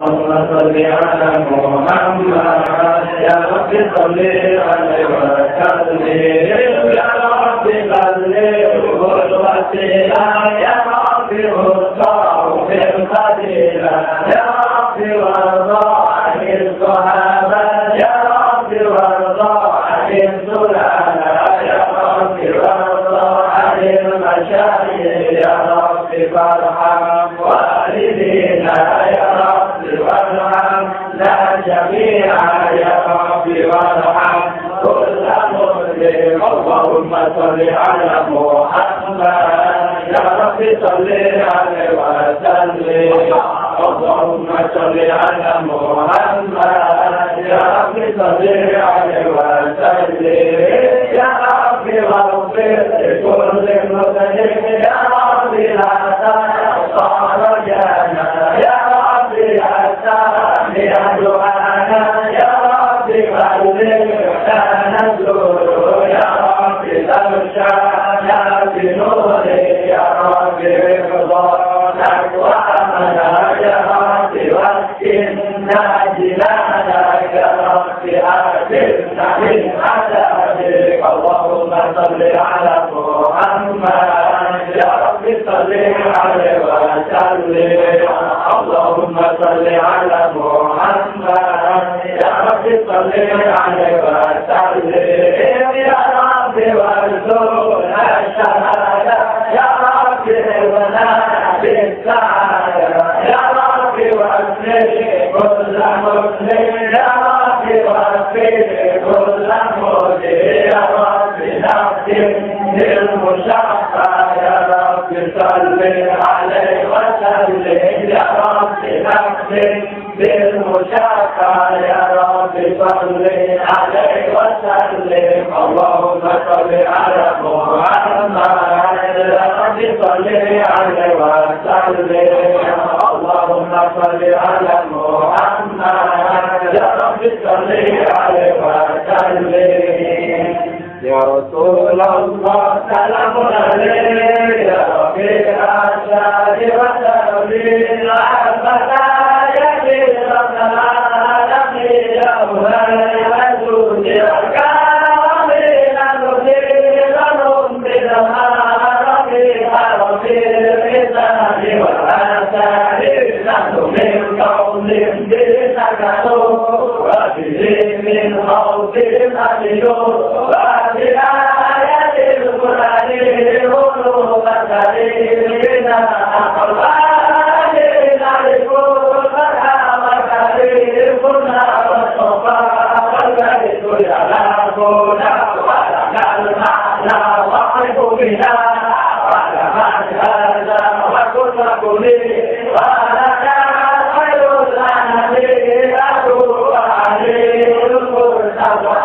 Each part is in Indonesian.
اللهم صل على محمد يا رب صل عليه وسلم يا رب بلغه الوسيلة يا رب اغفر في القليلة يا رب وارضى عن الصحابة يا رب وارضى عن السلالة يا رب وارضى عن المشايخ يا رب فارحم والدينا يا رب وارحمنا جميعا يا رب وارحم كل مسلم اللهم صل على محمد يا رب صل عليه وسلم اللهم صل على محمد يا رب صل عليه وسلم يا رب واغفر لكل مسلم يا رب لا تنصر رجانا يا رب يا سامع دعانا يا رب بلغنا نزور يا رب ترشانا بنور يا رب رضانا وامنا يا رب واسكننا جنانا يا رب اعتقنا من عذابك اللهم صل على محمد يا رب صل عليه وسلم اللهم صل على محمد يا رب صل عليه وسلم يا رب وارزقنا الشهادة يا رب ارزقنا بالسعادة يا رب واسلم كل مسلم يا رب واسلم كل مسلم يا رب نختم بالمشفع يا رب صل عليه وسلم يا رب نختم بالمشفع يا رب صل عليه وسلم اللهم صل على محمد يا رب صل عليه وسلم اللهم صل على محمد يا رب صل عليه وسلم يا رسول الله سلام عليك يا رفيق الأشهاد وتنزيل العبادة يا كريم العالمين يا أولي الوجود والكرم نزيل لهم بالمعرف رفيق الإسلام والآثار نحن من قول بسكتوا وفيه من خوف أجلوا وبالآية القرآن قلوب سليمنا القرآن نعرفوا الفتح وكريمنا والصفا والبيت يلاقونا ولك المعنى واقف بنا ولمن هذا وكل كلي ولك خير الأنبياء عليه المرتضى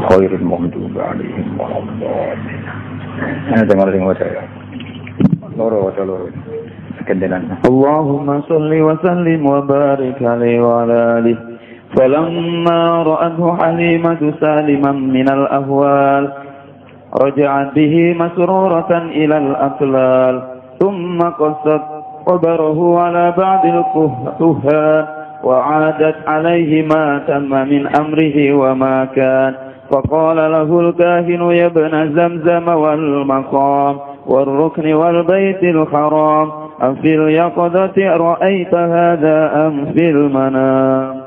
Khairil maghdubi 'alaihim waladdallin. Dengar saya. Loro. Allahumma salli wa sallim wa barik alaihi wa ala alihi. Falamma ra'athu Halimatu saliman min al-ahwal raja'at bihi masruratan ila al-atlal thumma qassat qabarahu ala ba'd al-kuhhan wa 'adat alayhi ma tamma min amrihi wa ma kan فقال له الكاهن يا ابن زمزم والمقام والركن والبيت الحرام أفي اليقظة رأيت هذا أم في المنام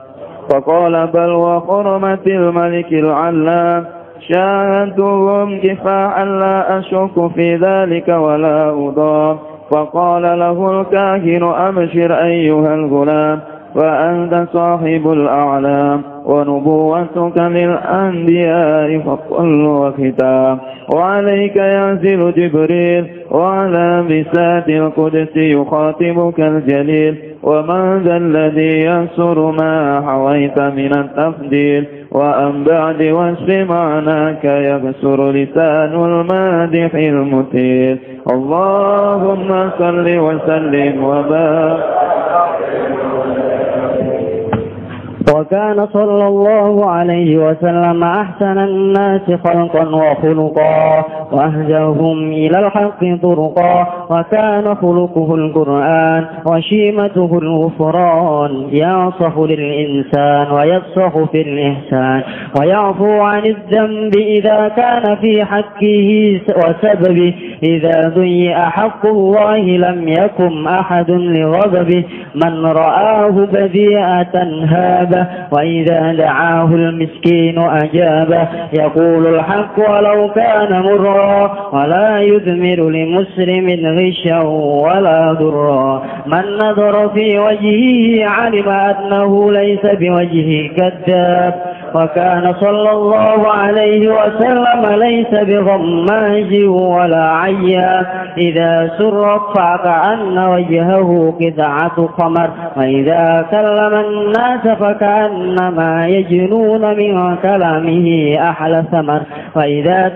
فقال بل وحرمة الملك العلام شاهدتهم كفاحا لا أشك في ذلك ولا أضام فقال له الكاهن أبشر أيها الغلام فأنت صاحب الأعلام ونبوتك للأنبياء فضل وختام وعليك ينزل جبريل وعلى بساط القدس يخاطبك الجليل ومن ذا الذي ينصر ما حويت من التفضيل وأن بعد وصف معناك يبصر لسان المادح المتيل اللهم صل وسلم وبارك. وكان صلى الله عليه وسلم أحسن الناس خلقا وخلقا وأهداهم إلى الحق طرقا وكان خلقه القرآن وشيمته الغفران ينصح للإنسان ويفصح في الإحسان ويعفو عن الذنب إذا كان في حقه وسببه إذا ضيع حق الله لم يكن أحد لغضبه من رآه بديئة هابه وإذا دعاه المسكين أجابه يقول الحق ولو كان مرا ولا يثمر لمسلم غشا ولا ضرا من نظر في وجهه علم أنه ليس بوجهه كذاب وكان صلى الله عليه وسلم ليس بغماج ولا عيا إذا سر فكأن وجهه قطعة قمر وإذا كلم الناس فكأنما يجنون من كلامه أحلى ثمر وإذا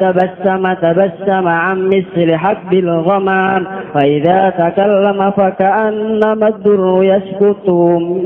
تبسم عن مثل حب الغمام وإذا تكلم فكأنما الدر يسكت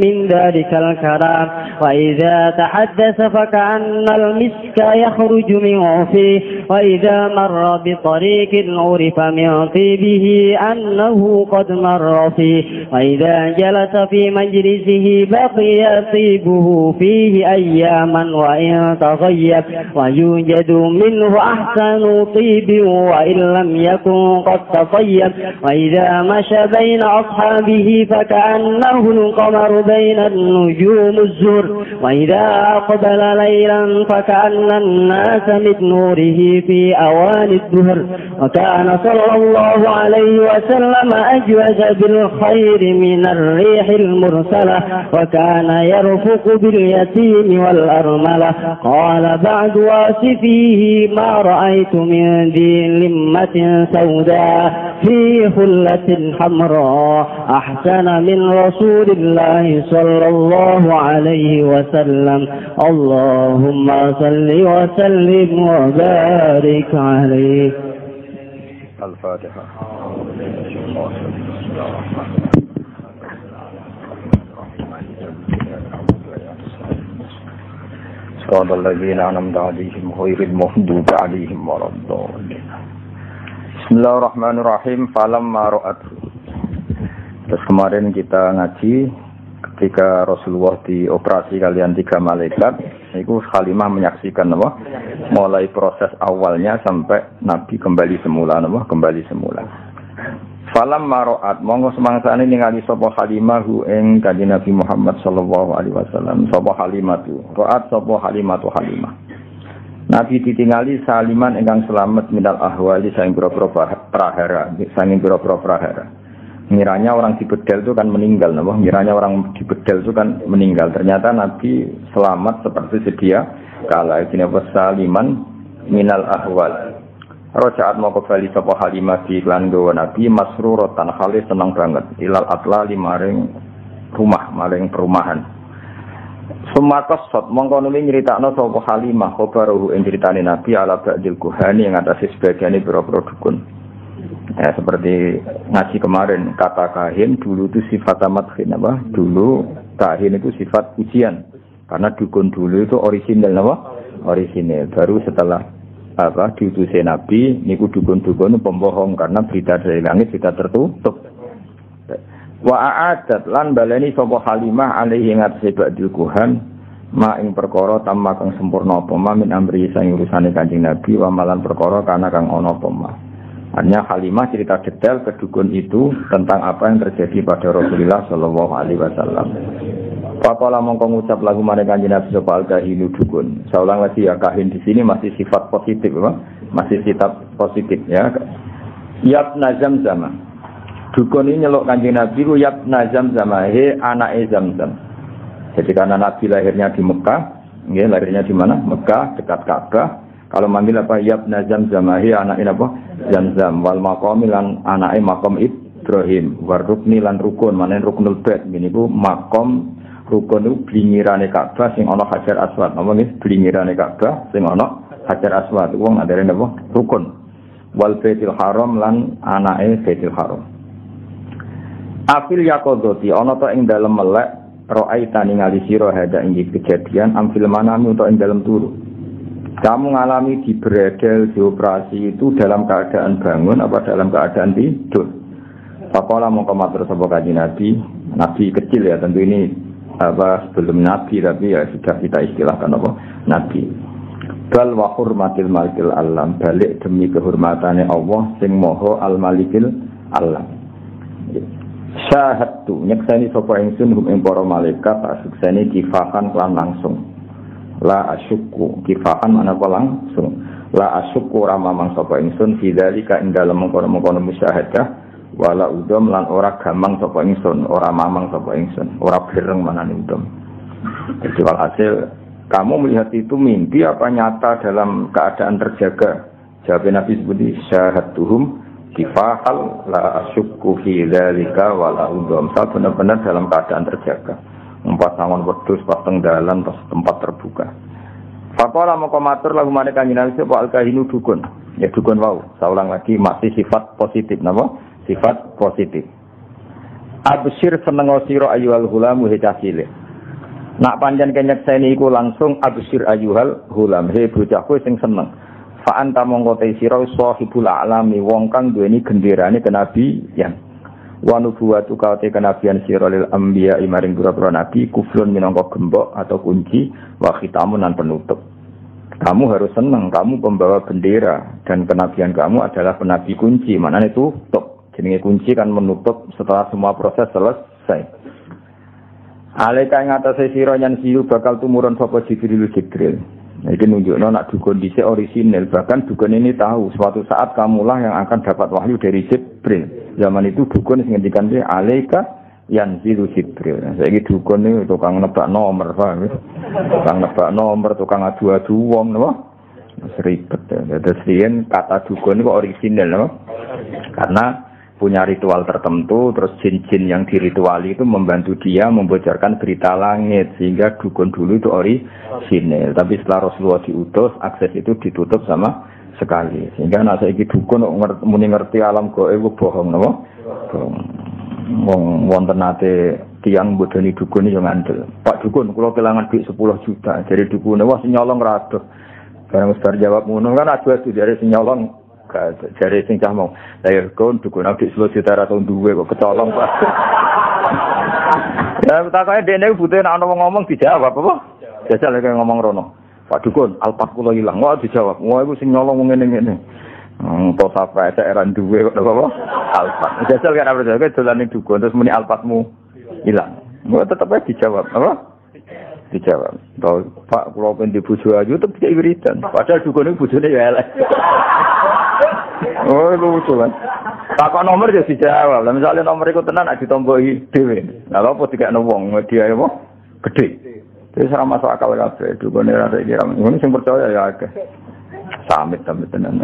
من ذلك الكلام وإذا تحدث فكأن المسك يخرج من فيه وإذا مر بطريق عرف من طيبه أنه قد مر فيه وإذا جلس في مجلسه بقي طيبه فيه أياما وإن تغيب ويوجد منه أحسن طيب وإن لم يكن قد تطيب وإذا مشى بين أصحابه فكأنه القمر بين النجوم الزهر وإذا أقبل ليلا فكأن الناس من نوره في أوان الدهر وكان صلى الله عليه وسلم أجود بالخير من الريح المرسلة وكان يرفق باليتيم والأرملة قال بعد واصفيه ما رأيت من ذي لمة سوداء في خلة حمراء أحسن من رسول الله صلى الله عليه وسلم اللهم صل وسلم وبارك عليه. الفاتحة. صراط الذين أنعمت عليهم غير المغضوب عليهم ولا الضالين. Bismillahirrahmanirrahim. Falamma ra'athu. Terus kemarin kita ngaji ketika Rasulullah dioperasi kalian 3 malaikat, itu Halimah menyaksikan apa? Mulai proses awalnya sampai Nabi kembali semula, kembali semula. Falamma ra'at, monggo semangsane ningali sapa Halimah ing Kanjeng Nabi Muhammad sallallahu alaihi wasallam, sapa Halimah tu. Ra'at sapa Halimah. Nabi ditingali saliman ingkang selamat minal ahwali saking pira-pira prahara, saking pira-pira prahara. Ngiranya orang di bedel itu kan meninggal, ngiranya orang di bedel itu kan meninggal. Ternyata Nabi selamat seperti sedia kala iki saliman minal ahwal. Rojaat mau kembali sapa Halimah di lan gawa Nabi masruratan khali senang banget ilal atlali maring rumah, maring perumahan. Sumakos sot mongko nuli nyritakno sapa Halimah khabaruhu ing critane Nabi ala ba'dil kuhani yang atase sebagiane pira-pira dukun. Ya seperti ngaji kemarin kata kahin dulu itu sifat madhin apa? Dulu kahin itu sifat ujian. Karena dukun dulu itu orisinal apa? Orisinal. Baru setelah apa diutusnya Nabi niku dukun-dukun pembohong karena berita dari langit sudah tertutup. Wa a'adat lan baleni sapa Halimah alaihi ngatasi ba'dil kuhan ma ing perkara tamma kang sempurna apa ma min amri sang urusane Kanjeng Nabi wa malan perkara kana kang ana apa ma. Hanya Halimah cerita detail ke dukun itu tentang apa yang terjadi pada Rasulullah sallallahu alaihi wasallam. Faqala mongko ngucap lagu marang Kanjeng Nabi sapa al-kahinu dukun. Saulang lagi ya kahin di sini masih sifat positif apa? Masih sifat positif ya. Yabna Zamzam. Dukun ini nyeluk Kanjeng Nabi ku yabna Zamzam, he anake Zamzam. Jadi karena Nabi lahirnya di Mekah, nggih lahirnya di mana? Mekah dekat Ka'bah. Kalau manggil apa yabna Zamzam, he anake apa? Zamzam wal maqam lan anake maqam Ibrahim, war rukni lan rukun, manen ruknul bait. Niku maqam rukun niku blingirane Ka'bah sing ana Hajar Aswad. Napa nggih blingirane Ka'bah sing ana Hajar Aswad. Wong ndare napa? Rukun. Wal Baitul Haram lan anake Baitul Haram. Afil yakodoti ana ta ing dalem melek ra'aita ningali sira hada ing kejadian amfil manami utawa ing dalem turu. Kamu ngalami di bredel dioperasi itu dalam keadaan bangun apa dalam keadaan tidur? Faqala mongko matur sapa kanjeng Nabi kecil ya tentu ini apa sebelum Nabi tapi ya sudah kita istilahkan apa Nabi. Bal wa hurmatil malikil alam balik demi kehormatane Allah sing maha al malikil alam. Syahadtu nyekseni sapa ingsun hum ing para malaikat asukseni kifahan lan langsung. La asyukku kifahan mana apa langsung. La asyukku ramamang sapa ingsun fidzalika ing dalem mengkono-mengkono musyahadah wala udom lan ora gamang sapa ingsun, ora mamang sapa ingsun, ora bireng manane udom. Jadi walhasil kamu melihat itu mimpi apa nyata dalam keadaan terjaga? Jawab Nabi seperti syahadtuhum kifahal la asyukku fi dzalika wala udham. Saya benar-benar dalam keadaan terjaga. Empat sangon wedhus pas tenggalan pas tempat terbuka. Faqala moko matur lagu mane kanjeng Nabi sapa al-kahinu dukun. Ya dukun wau. Saya ulang lagi masih sifat positif napa? Sifat positif. Absyir seneng sira ayyuhal ghulam he cilik. Nak pancen kenyekseni iku langsung absyir ayyuhal ghulam he bocahku sing seneng. Fa anta mongko te sira sahibul alami wong kang duweni genderane kenabian. Wa nubuwatu kaute kenabian sira lil anbiya maring pira-pira nabi kuflun minangka gembok atau kunci wa khitamun lan penutup. Kamu harus senang, kamu pembawa bendera dan kenabian kamu adalah penabi kunci. Maknane tutup. Jenenge kunci kan menutup setelah semua proses selesai. Alaika ing atase sira nyan siru bakal tumurun sapa Jibril. Nah, ini nunjukno nak dukun dhisik orisinal, bahkan dukun ini tahu suatu saat kamulah yang akan dapat wahyu dari Jibril. Zaman itu dukun sing ngendikan dia alaika yanzilu Jibril. Saiki dukun iki tukang nebak nomor, paham ya? Tukang nebak nomor, tukang adu-adu wong napa? Seribet. Terus yen kata dukun itu orisinal napa? Karena punya ritual tertentu, terus jin-jin yang dirituali itu membantu dia membocorkan berita langit, sehingga dukun dulu itu orisinal. Tapi setelah Rasulullah diutus, akses itu ditutup sama sekali. Sehingga nak saiki dukun muni ngerti alam gaib bohong napa? Bohong. Wong wonten nate tiyang bodoni dukun yo ngandel. Pak dukun, kula kelangan duit 10 juta. Jadi dukune wah sing nyolong ra adoh. Barang wis jawab ngono kan adu-adu dari sing nyolong jare sing cah mau lahir kon dukun abdi 10 juta ra tau duwe kok kecolong Pak. Ya takoke dene butuh nek ana wong ngomong dijawab apa? Jajal nek ngomong rono. Pak dukun alpat kula ilang. Wah dijawab. Wah iku sing nyolong ngene-ngene. To sapa era duwe kok apa? Alpat. Jajal kan apa jare dolane dukun terus muni alpatmu ilang. Mau tetep aja dijawab apa? Dijawab. Pak kula pengen bojo ayu tetep dicek wiridan. Padahal dukune bojone ya elek. Oh, lucu kan. Takok nomor ya dijawab. Lah misale nomor iku tenan nek ditomboki dhewe. Lah apa dikekno wong media apa? Gedhe. Wis ora masuk akal kabeh. Dukune ra iki ra. Ngono sing percaya ya akeh. Samit tenan.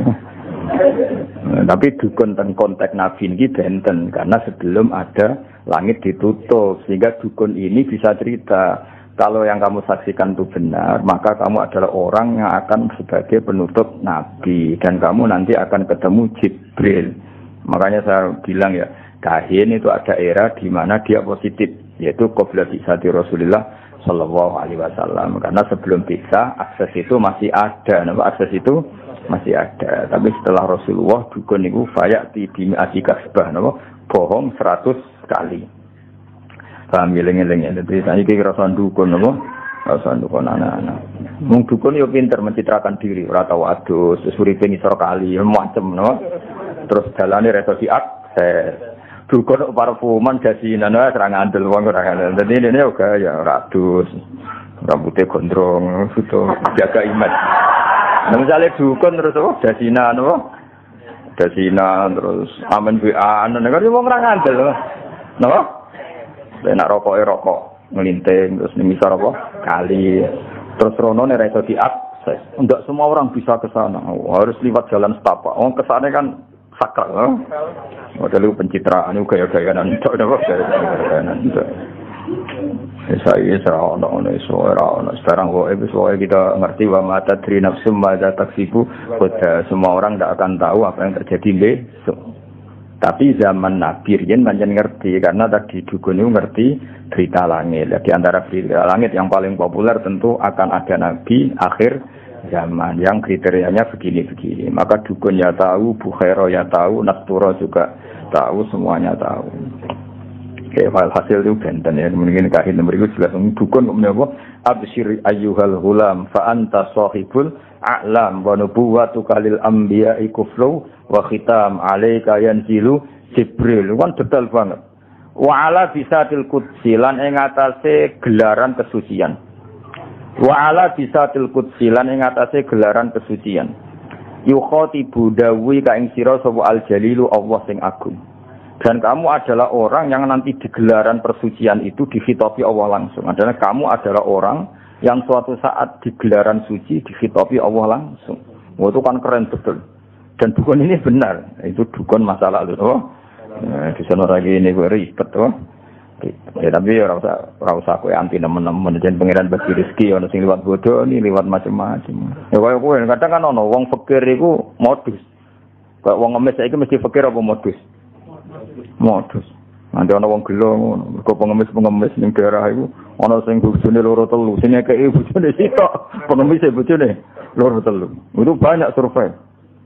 Tapi dukun ten konteks Nabi ini benten karena sebelum ada langit ditutup sehingga dukun ini bisa cerita Kalau yang kamu saksikan itu benar, maka kamu adalah orang yang akan sebagai penutup Nabi. Dan kamu nanti akan ketemu Jibril. Makanya saya bilang ya, kahin itu ada era di mana dia positif. Yaitu qabla bi'tsati Rasulullah Sallallahu Alaihi Wasallam. Karena sebelum bisa, akses itu masih ada. Akses itu masih ada. Tapi setelah Rasulullah, dukun itu fayati bimi'ati kasbah. Bohong 100 kali. Paham geleng-geleng. Jadi saya kira rasa dukun apa? Rasa dukun anak-anak. Mung dukun yo pinter mencitrakan diri, ora tau adus, uripe ngisor kali, macam no. Terus dalane reso diakses. Dukun parfuman jasinan wae serang andel wong ora ngandel. Dadi dene yo gaya ora adus. Rambutnya gondrong, gitu, jaga image. Nah, misalnya dukun terus apa? Jasinan apa? Jasinan terus amen WA, kan yo wong ora ngandel. No? Nak rokok ngelinting terus misal apa kali terus rono nek iso diakses. Enggak semua orang bisa ke sana. Harus lewat jalan setapak. Wong kesane kan sakral. Model pencitraan gaya-gayaan entuk napa gaya-gayaan entuk. Saya ono sekarang kita ngerti wa mata tri nafsum madza taksibu. Semua orang tidak akan tahu apa yang terjadi besok. Tapi zaman Nabi Rian pancen ngerti karena tadi dukun itu ngerti berita langit. Di antara berita langit yang paling populer tentu akan ada Nabi akhir zaman yang kriterianya begini-begini. Maka dukun ya tahu, Bukhairo ya tahu, Nasturo juga tahu, semuanya tahu. Oke, hasil itu benten ya. Mungkin kahin nomor itu jelas dukun apa? Absyir ayyuhal ghulam fa anta sahibul a'lam wa nubuwwatuka lil anbiya'i kufru wa khitam alaika yanzilu Jibril. Kan detail banget. Wa ala bisatil qudsi lan ing atase gelaran kesucian. Wa ala bisatil qudsi lan ing atase gelaran kesucian. Yukhatibu dawi ka ing sira sapa al jalilu Allah sing agung. Dan kamu adalah orang yang nanti di gelaran persucian itu dikhitabi Allah langsung. Adalah kamu adalah orang yang suatu saat di gelaran suci dikhitabi Allah langsung. Wah, itu kan keren betul. Dan dukun ini benar. Itu dukun masa lalu. Oh, di sana lagi ini gue ribet. Oh. Ya, tapi ya rasa aku anti teman-teman. Jadi pengiran bagi rezeki. Ada yang lewat bodoh, ini lewat macam-macam. Ya kayak gue kadang kan ono wong fakir itu modus. Kayak wong ngemis itu mesti fakir apa modus? Modus. Nanti ana wong gelo ngono, mergo pengemis ning daerah iku ana sing bojone loro telu, sing akeh bojone sitok, pengemis bojone loro telu. Itu banyak survei.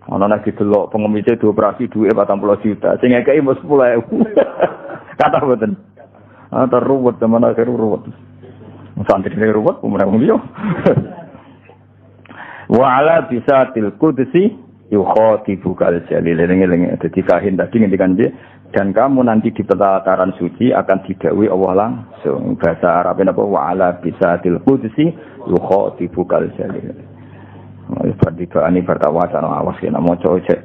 Ana nek didelok pengemis dioperasi duwe 40 juta, sing akeh mos 10.000. Kata mboten. Terruwet teman akhir ruwet. Santri ruwet umur yo. Wa ala bisatil qudsi yukhatibu kal jalil lengi-lengi dadi kahin tadi ngendikan piye dan kamu nanti di pelataran suci akan didhawuhi Allah langsung bahasa Arab napa wa ala bisatil qudsi yukhatibu kal jalil. Ini bertawacana awas kena maca cek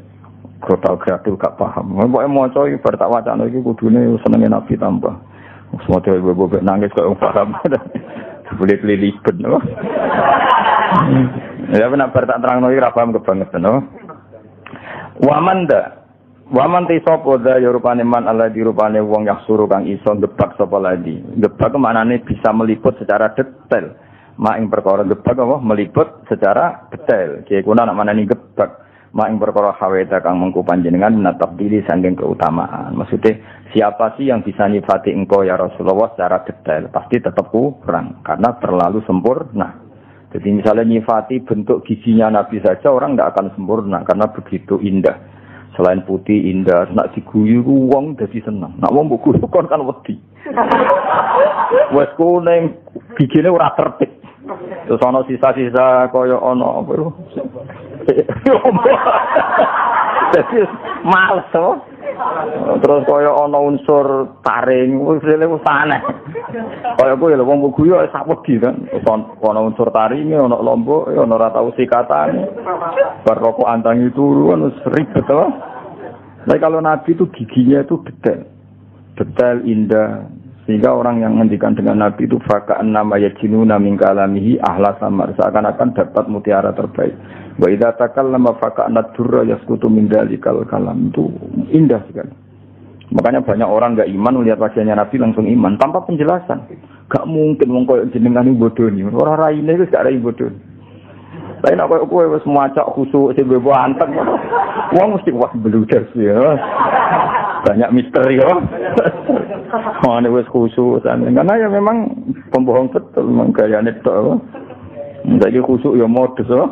kota kreatif gak paham. Pokoke maca iki bertawacana iki kudune senenge Nabi tambah. Semoga ibu nangis kok paham. Boleh kelilipan no. Ya benar bertak terangno iki ra paham kebangetan no. Waman te sapa da ya rupane man Allah di rupane wong yang suruh kang iso gebak sapa lagi. Gebak kemanane bisa meliput secara detail. Mak ing perkara gebak apa meliput secara detail. Ki kuna nak manani gebak. Mak ing perkara haweta kang mengku panjenengan natap diri saking keutamaan. Maksudnya siapa sih yang bisa nyifati engkau ya Rasulullah secara detail? Pasti tetap kurang karena terlalu sempurna. Jadi misalnya nyifati bentuk giginya Nabi saja orang tidak akan sempurna karena begitu indah. Selain putih indah, nak diguyu wong dadi seneng. Nak wong mbok guyu kon kan wedi. Wes kuning gigine ora tertib. Terus ana sisa-sisa kaya ana apa lho. Jadi males to. Terus kaya ana unsur taring, wis aneh. Kaya kuwi lho wong guyu sak wedi kan. Ana unsur taringe, ana lombok, ana ora tau sikatane. Bar rokok antangi turu kan ribet to. Tapi kalau Nabi itu giginya itu detail indah. Sehingga orang yang menghentikan dengan Nabi itu faka'an nama yajinuna min kalamihi ahla samar. Seakan-akan dapat mutiara terbaik. Wa idza takallama faka'an ad-durra yasqutu min dalikal kalam. Itu indah sekali. Makanya banyak orang nggak iman melihat wajahnya Nabi langsung iman tanpa penjelasan. Gak mungkin wong koyo jenengan iki bodoni. Ora raine wis gak rai bodoni. Lain apa kowe wis macak khusuk sing bebo anteng. Wong mesti wah bludas ya. Banyak misteri ya. Mane wis khusuk karena ya memang pembohong betul memang gayane tok. Ndak iki khusuk ya modus ya.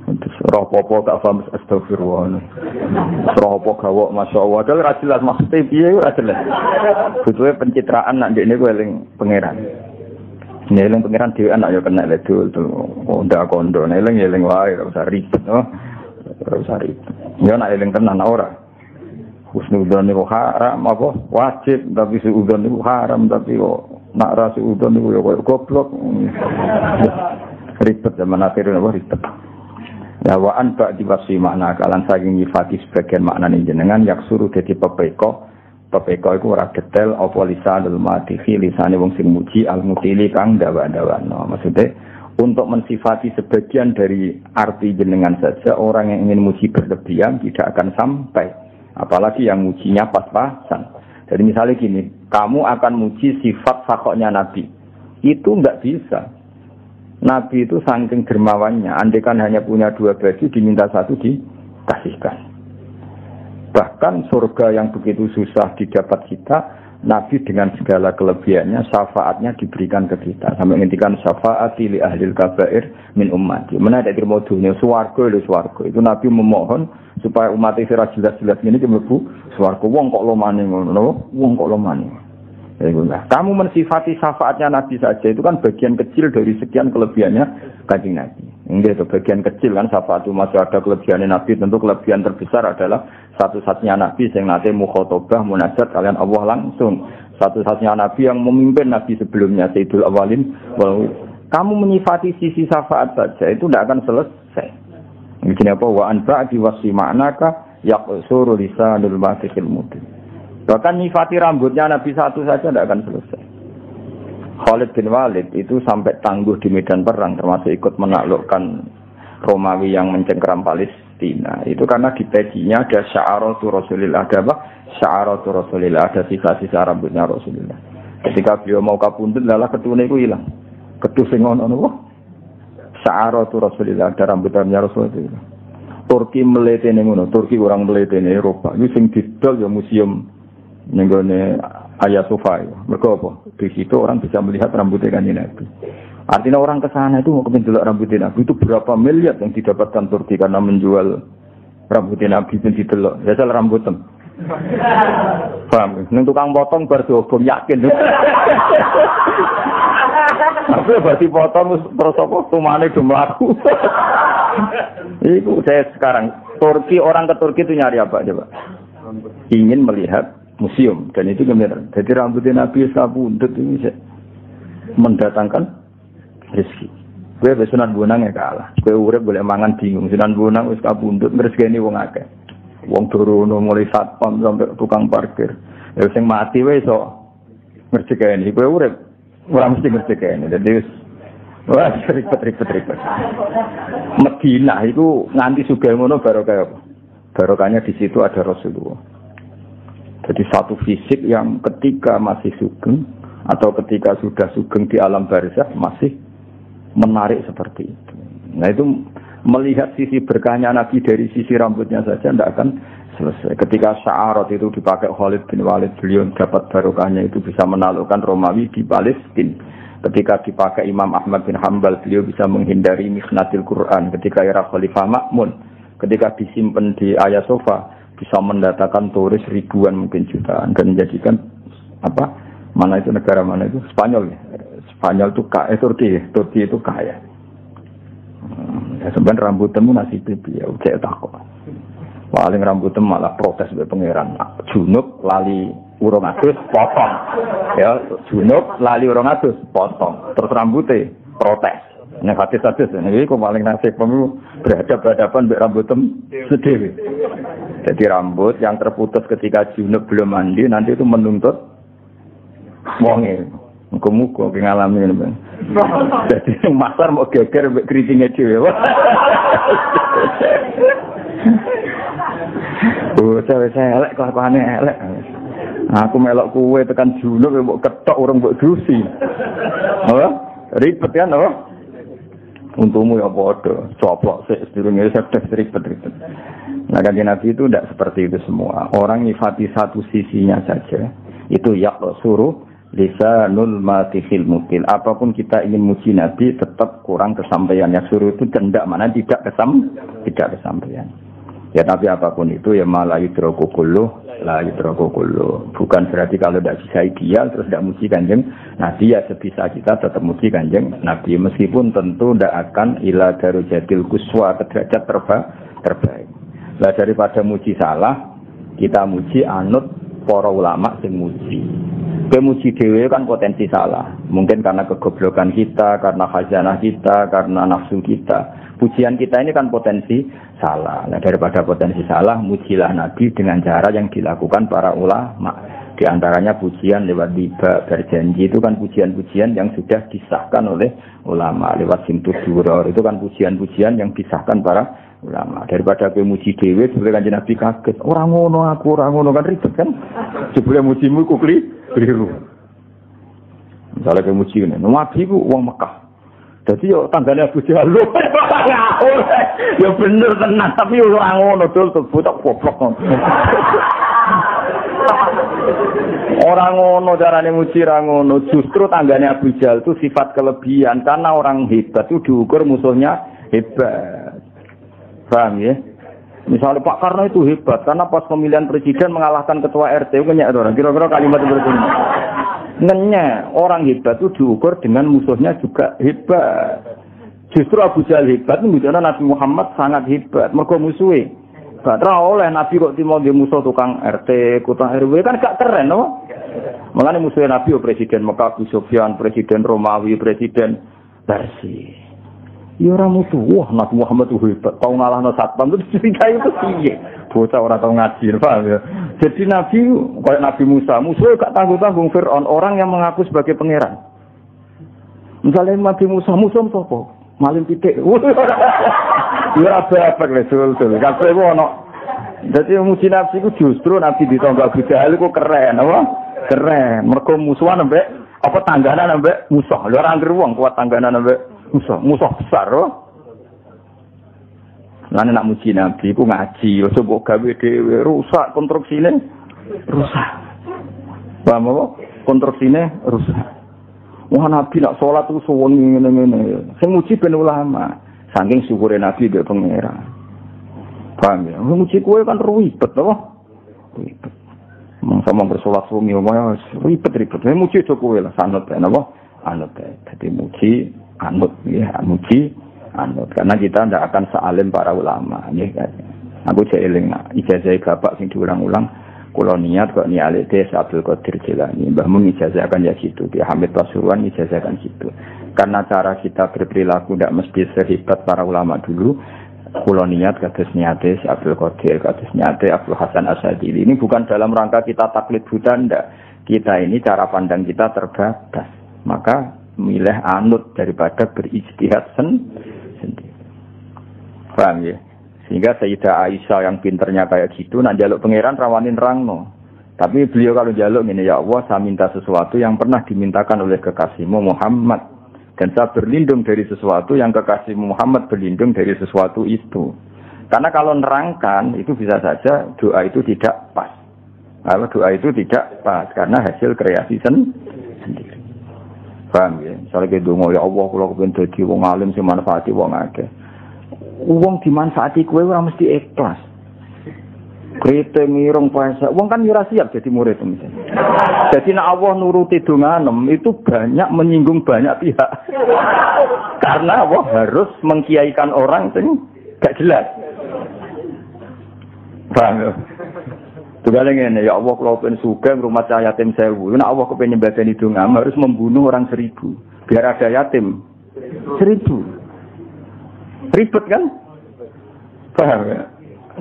Terus ropo-ropo tak paham astagfirullah. Ropo gawok masyaallah. Dal ra jelas maksude piye ora jelas. Butuhe pencitraan nak ndekne kowe eling pangeran. Eling pangeran dhewe anak ya kena ledul to. Ndak kondo eling wae ora usah ribet, oh. Ora usah ribet. Ya nak eling tenan ora. Husnudzon niku haram apa wajib tapi suudzon niku haram tapi kok nak ra suudzon niku ya koyo goblok. Ribet zaman akhir apa ribet. Ya wa an ba'di wasfi makna kalan saking nyifati sebagian maknane jenengan yak suruh dadi pepeko iku ora detail apa lisanul matihi lisane wong sing muji al mutili kang dawa-dawano maksudnya untuk mensifati sebagian dari arti jenengan saja orang yang ingin muji berlebihan tidak akan sampai apalagi yang mujinya pas-pasan. Jadi misalnya gini, kamu akan muji sifat fakoknya Nabi itu enggak bisa. Nabi itu saking dermawannya, andaikan hanya punya 2 baju diminta 1 dikasihkan. Bahkan surga yang begitu susah didapat kita, Nabi dengan segala kelebihannya, syafaatnya diberikan ke kita. Sampai ngintikan syafaati li ahlil kabair min ummati. Mana ada terima dunia swarga lho swarga. Itu Nabi memohon supaya umat itu jelas-jelas ini mlebu swarga. Wong kok lomane ngono, wong kok lomane. Kamu mensifati syafaatnya Nabi saja itu kan bagian kecil dari sekian kelebihannya Kanjeng Nabi. Enggak itu bagian kecil kan syafaat itu masih ada kelebihannya Nabi. Tentu kelebihan terbesar adalah satu-satunya Nabi yang nanti mukhotobah munajat kalian Allah langsung. Satu-satunya Nabi yang memimpin Nabi sebelumnya Sayyidul Awalin. Kamu menyifati sisi syafaat saja itu tidak akan selesai. Begini apa wa anba di wasfi ma'naka yaqsuru lisanul matiqil mudin. Bahkan nyifati rambutnya Nabi satu saja tidak akan selesai. Khalid bin Walid itu sampai tangguh di medan perang, termasuk ikut menaklukkan Romawi yang mencengkeram Palestina. Itu karena di pecinya ada sya'aratu Rasulillah, ada apa? Sya'aratu Rasulillah, ada sisa-sisa rambutnya Rasulullah. Ketika beliau mau kapundhut, lalah ketune itu hilang. Ketus sing ono apa? Sya'aratu Rasulillah, ada rambutnya Rasulullah. Turki meletene ngono, Turki orang meletene Eropa. Itu sing didol ya museum nenggone Hagia Sophia. Mergo apa? Di situ orang bisa melihat rambutnya Kanjeng Nabi. Artinya orang ke sana itu mau kependelok rambutnya Nabi itu berapa miliar yang didapatkan Turki karena menjual rambutnya Nabi itu didelok. Ya salah rambutnya. Paham? Nang tukang potong bar diobong yakin. Tapi berarti potong terus apa tumane do mlaku. Itu saya sekarang Turki orang ke Turki itu nyari apa coba? Ingin melihat museum dan itu kemudian jadi rambutnya Nabi sabundut ini mendatangkan rezeki. Gue Sunan Bonang ya kalah. Gue urip boleh mangan bingung. Sunan Bonang wis kabundut rezekine wong akeh. Wong turono mulai satpam sampai tukang parkir. Ya sing mati wae iso rezekine. Gue urip ora mesti rezekine. Dadi wis wah ribet. Madinah itu nganti sugih ngono barokah apa? Barokahnya di situ ada Rasulullah. Jadi satu fisik yang ketika masih sugeng atau ketika sudah sugeng di alam barzakh masih menarik seperti itu. Nah itu melihat sisi berkahnya Nabi dari sisi rambutnya saja tidak akan selesai. Ketika sya'arat itu dipakai Khalid bin Walid, beliau dapat barokahnya itu bisa menaklukkan Romawi di Palestina. Ketika dipakai Imam Ahmad bin Hanbal, beliau bisa menghindari mikhnatil Quran. Ketika era Khalifah Ma'mun, ketika disimpan di Hagia Sophia, bisa mendatangkan turis ribuan mungkin jutaan dan menjadikan apa mana itu negara mana itu Spanyol ya. Spanyol itu kaya Turki itu kaya. Ya sebenarnya rambutmu nasib ya udah takut. Paling rambutmu malah protes be pangeran. Junub lali urung adus potong. Ya junub lali urung adus potong. Terus rambutnya protes. Nek hadis-hadis iki kok paling nasib pemu berhadapan mbek rambutmu sedhewe. Jadi rambut yang terputus ketika junub belum mandi nanti itu menuntut wonge. Muga-muga ngalami ngene. Jadi masar mau geger mbek keritinge dhewe. Oh, saya elek kok elek. Aku melok kowe tekan junub mbok ketok urung mbok dusi. Apa? Ribet kan apa? Untungmu ya padha, coplok sik sedurunge sedek ribet-ribet. Nah, Kanjeng Nabi itu tidak seperti itu semua. Orang nyifati satu sisinya saja. Itu suruh lisanul matihil mukil. Apapun kita ingin muji Nabi tetap kurang kesampaian. Yang suruh itu kendak mana tidak kesampaian. Ya tapi apapun itu ya malah yudroku kulluh, la yudroku kulluh. Bukan berarti kalau tidak bisa ideal terus tidak muji Kanjeng Nabi, ya sebisa kita tetap muji Kanjeng Nabi. Meskipun tentu tidak akan ila darujatil kuswa, ke derajat terbaik. Lah daripada muji salah, kita muji anut para ulama sing muji. Kemuji dhewe kan potensi salah. Mungkin karena kegoblokan kita, karena khazanah kita, karena nafsu kita. Pujian kita ini kan potensi salah. Nah, daripada potensi salah, mujilah Nabi dengan cara yang dilakukan para ulama. Di antaranya pujian lewat tiba berjanji, itu kan pujian-pujian yang sudah disahkan oleh ulama. Lewat simtud duror, itu kan pujian-pujian yang disahkan para ulama. Daripada kowe muji dhewe sebab Kanjeng Nabi kaget. Ora ngono aku, ora ngono kan ribet kan. Jebule mujimu ku keliru. Misalnya kowe muji ngene, Nabi ku wong Mekah. Jadi yo tanggane Abu Jahal. Ya bener tenan, tapi ora ngono dul bocah goblok ngono. Orang ngono carane muji ra ngono. Justru tanggane Abu Jahal itu sifat kelebihan karena orang hebat itu diukur musuhnya hebat. Paham ya? Misalnya Pak Karno itu hebat karena pas pemilihan presiden mengalahkan ketua RT, ngenyek orang. Kira-kira kalimat seperti ini. Ngenyek, orang hebat itu diukur dengan musuhnya juga hebat. Justru Abu Jahal hebat itu menunjukkan Nabi Muhammad sangat hebat. Mergo musuhe. Gak oleh Nabi kok timo dia musuh tukang RT, kota RW kan gak keren, no? Makanya musuhnya Nabi presiden Mekah, Abu Sufyan, presiden Romawi, presiden Persia. Ya orang musuh, wah Nabi Muhammad itu hebat. Kau ngalahno satpam itu cerita itu piye? Bocah orang tahu ngaji, paham ya? Jadi Nabi kayak Nabi Musa, musuh gak tanggung-tanggung Fir'aun, orang yang mengaku sebagai pangeran. Misalnya Nabi Musa, musuh sapa? Maling pitik. Ya apa-apa betul. Kabeh ono. Dadi muji Nabi ku justru Nabi ditonggo Abu Jahal iku keren, apa? Keren. Mergo musuhan ambek apa tangganan ambek musuh. Lha ora anggere wong kuat tangganan ambek musuh besar, oh. Lan nek muji Nabi ku ngaji, ojo mbok gawe dhewe rusak konstruksine. Rusak. Paham apa? Konstruksine rusak. Wah Nabi nak sholat itu suwengi ngene-ngene. Sing muji ben ulama. Saking syukure Nabi mbek pangeran. Paham ya? Muji kowe kan ribet to. Ribet. Sama bersolat suwengi omae ribet-ribet. Muji to kowe lah sanut ben apa? Anut. Dadi muji anut ya, muji anut. Karena kita ndak akan sealim para ulama nggih kan. Aku cek eling nak ijazah bapak sing diulang-ulang. Kalau niat kok niat itu Abdul Qadir Jilani, Mbah Mun ijazahkan ya gitu, Ki Hamid Pasuruan ijazahkan gitu. Karena cara kita berperilaku tidak mesti sehebat para ulama dulu. Kalau niat kados niate Abdul Qadir, kados niate Abdul Hasan Asyadili. Ini bukan dalam rangka kita taklid buta, ndak. Kita ini cara pandang kita terbatas. Maka milih anut daripada berijtihad sendiri. Paham ya? Sehingga Sayyidah Aisyah yang pinternya kayak gitu, nak jaluk pangeran rawanin rangno. Tapi beliau kalau jaluk ini, ya Allah, saya minta sesuatu yang pernah dimintakan oleh kekasihmu Muhammad. Dan saya berlindung dari sesuatu yang kekasihmu Muhammad berlindung dari sesuatu itu. Karena kalau nerangkan, itu bisa saja doa itu tidak pas. Kalau doa itu tidak pas, karena hasil kreasi sendiri. Paham ya? Misalnya kita ngomong, ya Allah, kalau kepengen jadi wong alim, sih manfaati wong akeh. Uang dimanfaati kowe ora mesti ikhlas. Krite ngirung puasa. Uang kan ora siap jadi murid misalnya. Jadi nek Allah nuruti donganem itu banyak menyinggung banyak pihak. Karena Allah harus mengkiaikan orang sing gak jelas. Paham ya? Tugale ngene, ya Allah kalau pengen sugih rumah yatim 1000. Nek Allah kepengin nyembadani dongam harus membunuh orang 1000 biar ada yatim 1000. Ribet kan? Paham ya?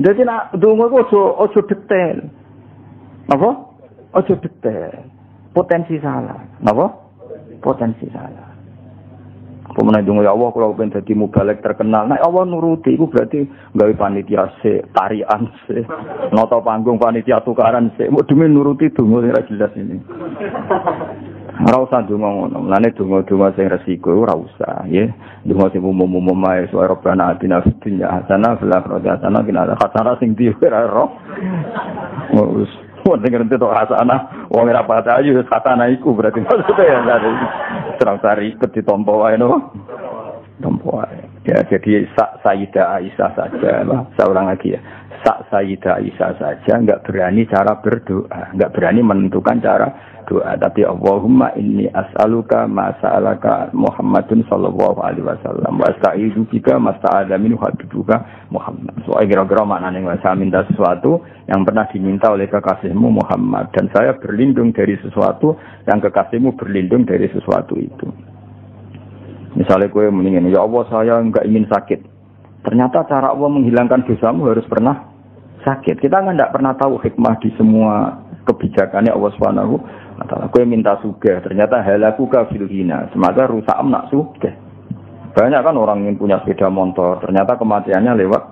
Jadi nak donga ku ojo detail. Apa? Ojo detail. Potensi salah. Apa? Potensi salah. Pemenang donga ya Allah kula pengen dadi mubalek terkenal. Nek Allah nuruti iku berarti gawe panitia sik, tarian sik, nata panggung panitia tukaran sik. Mbok demi nuruti donga sing ora jelas ini. Ora usah donga ngono. Mulane donga-donga sing resiko ora usah, nggih. Donga sing umum-umum ae soal Rabbana atina fid dunya hasanah fil akhirati hasanah qina adzabannar sing diwer ora. Wis wong ngerti to hasanah, wong ora pati ayu hasanah iku berarti maksudnya ya ada terang sari ikut ditompo wae no. Tompo wae. Ya jadi Sayyidah Aisyah saja, saya ulang lagi ya. Sayyidah Aisyah saja enggak berani cara berdoa, enggak berani menentukan cara doa, tapi Allahumma inni as'aluka ma sa'alaka Muhammadun sallallahu alaihi wasallam wa asta'izu bika ma sta'adha minhu habibuka Muhammad. Soalnya kira-kira maknanya saya minta sesuatu yang pernah diminta oleh kekasihmu Muhammad, dan saya berlindung dari sesuatu yang kekasihmu berlindung dari sesuatu itu. Misalnya kowe mendingin, ya Allah saya enggak ingin sakit. Ternyata cara Allah menghilangkan dosamu harus pernah sakit. Kita kan enggak pernah tahu hikmah di semua kebijakannya Allah Subhanahu wa taala. Kowe minta sugih, ternyata halaku ka fil hina. Semata rusak nak sugih. Banyak kan orang yang punya sepeda motor, ternyata kematiannya lewat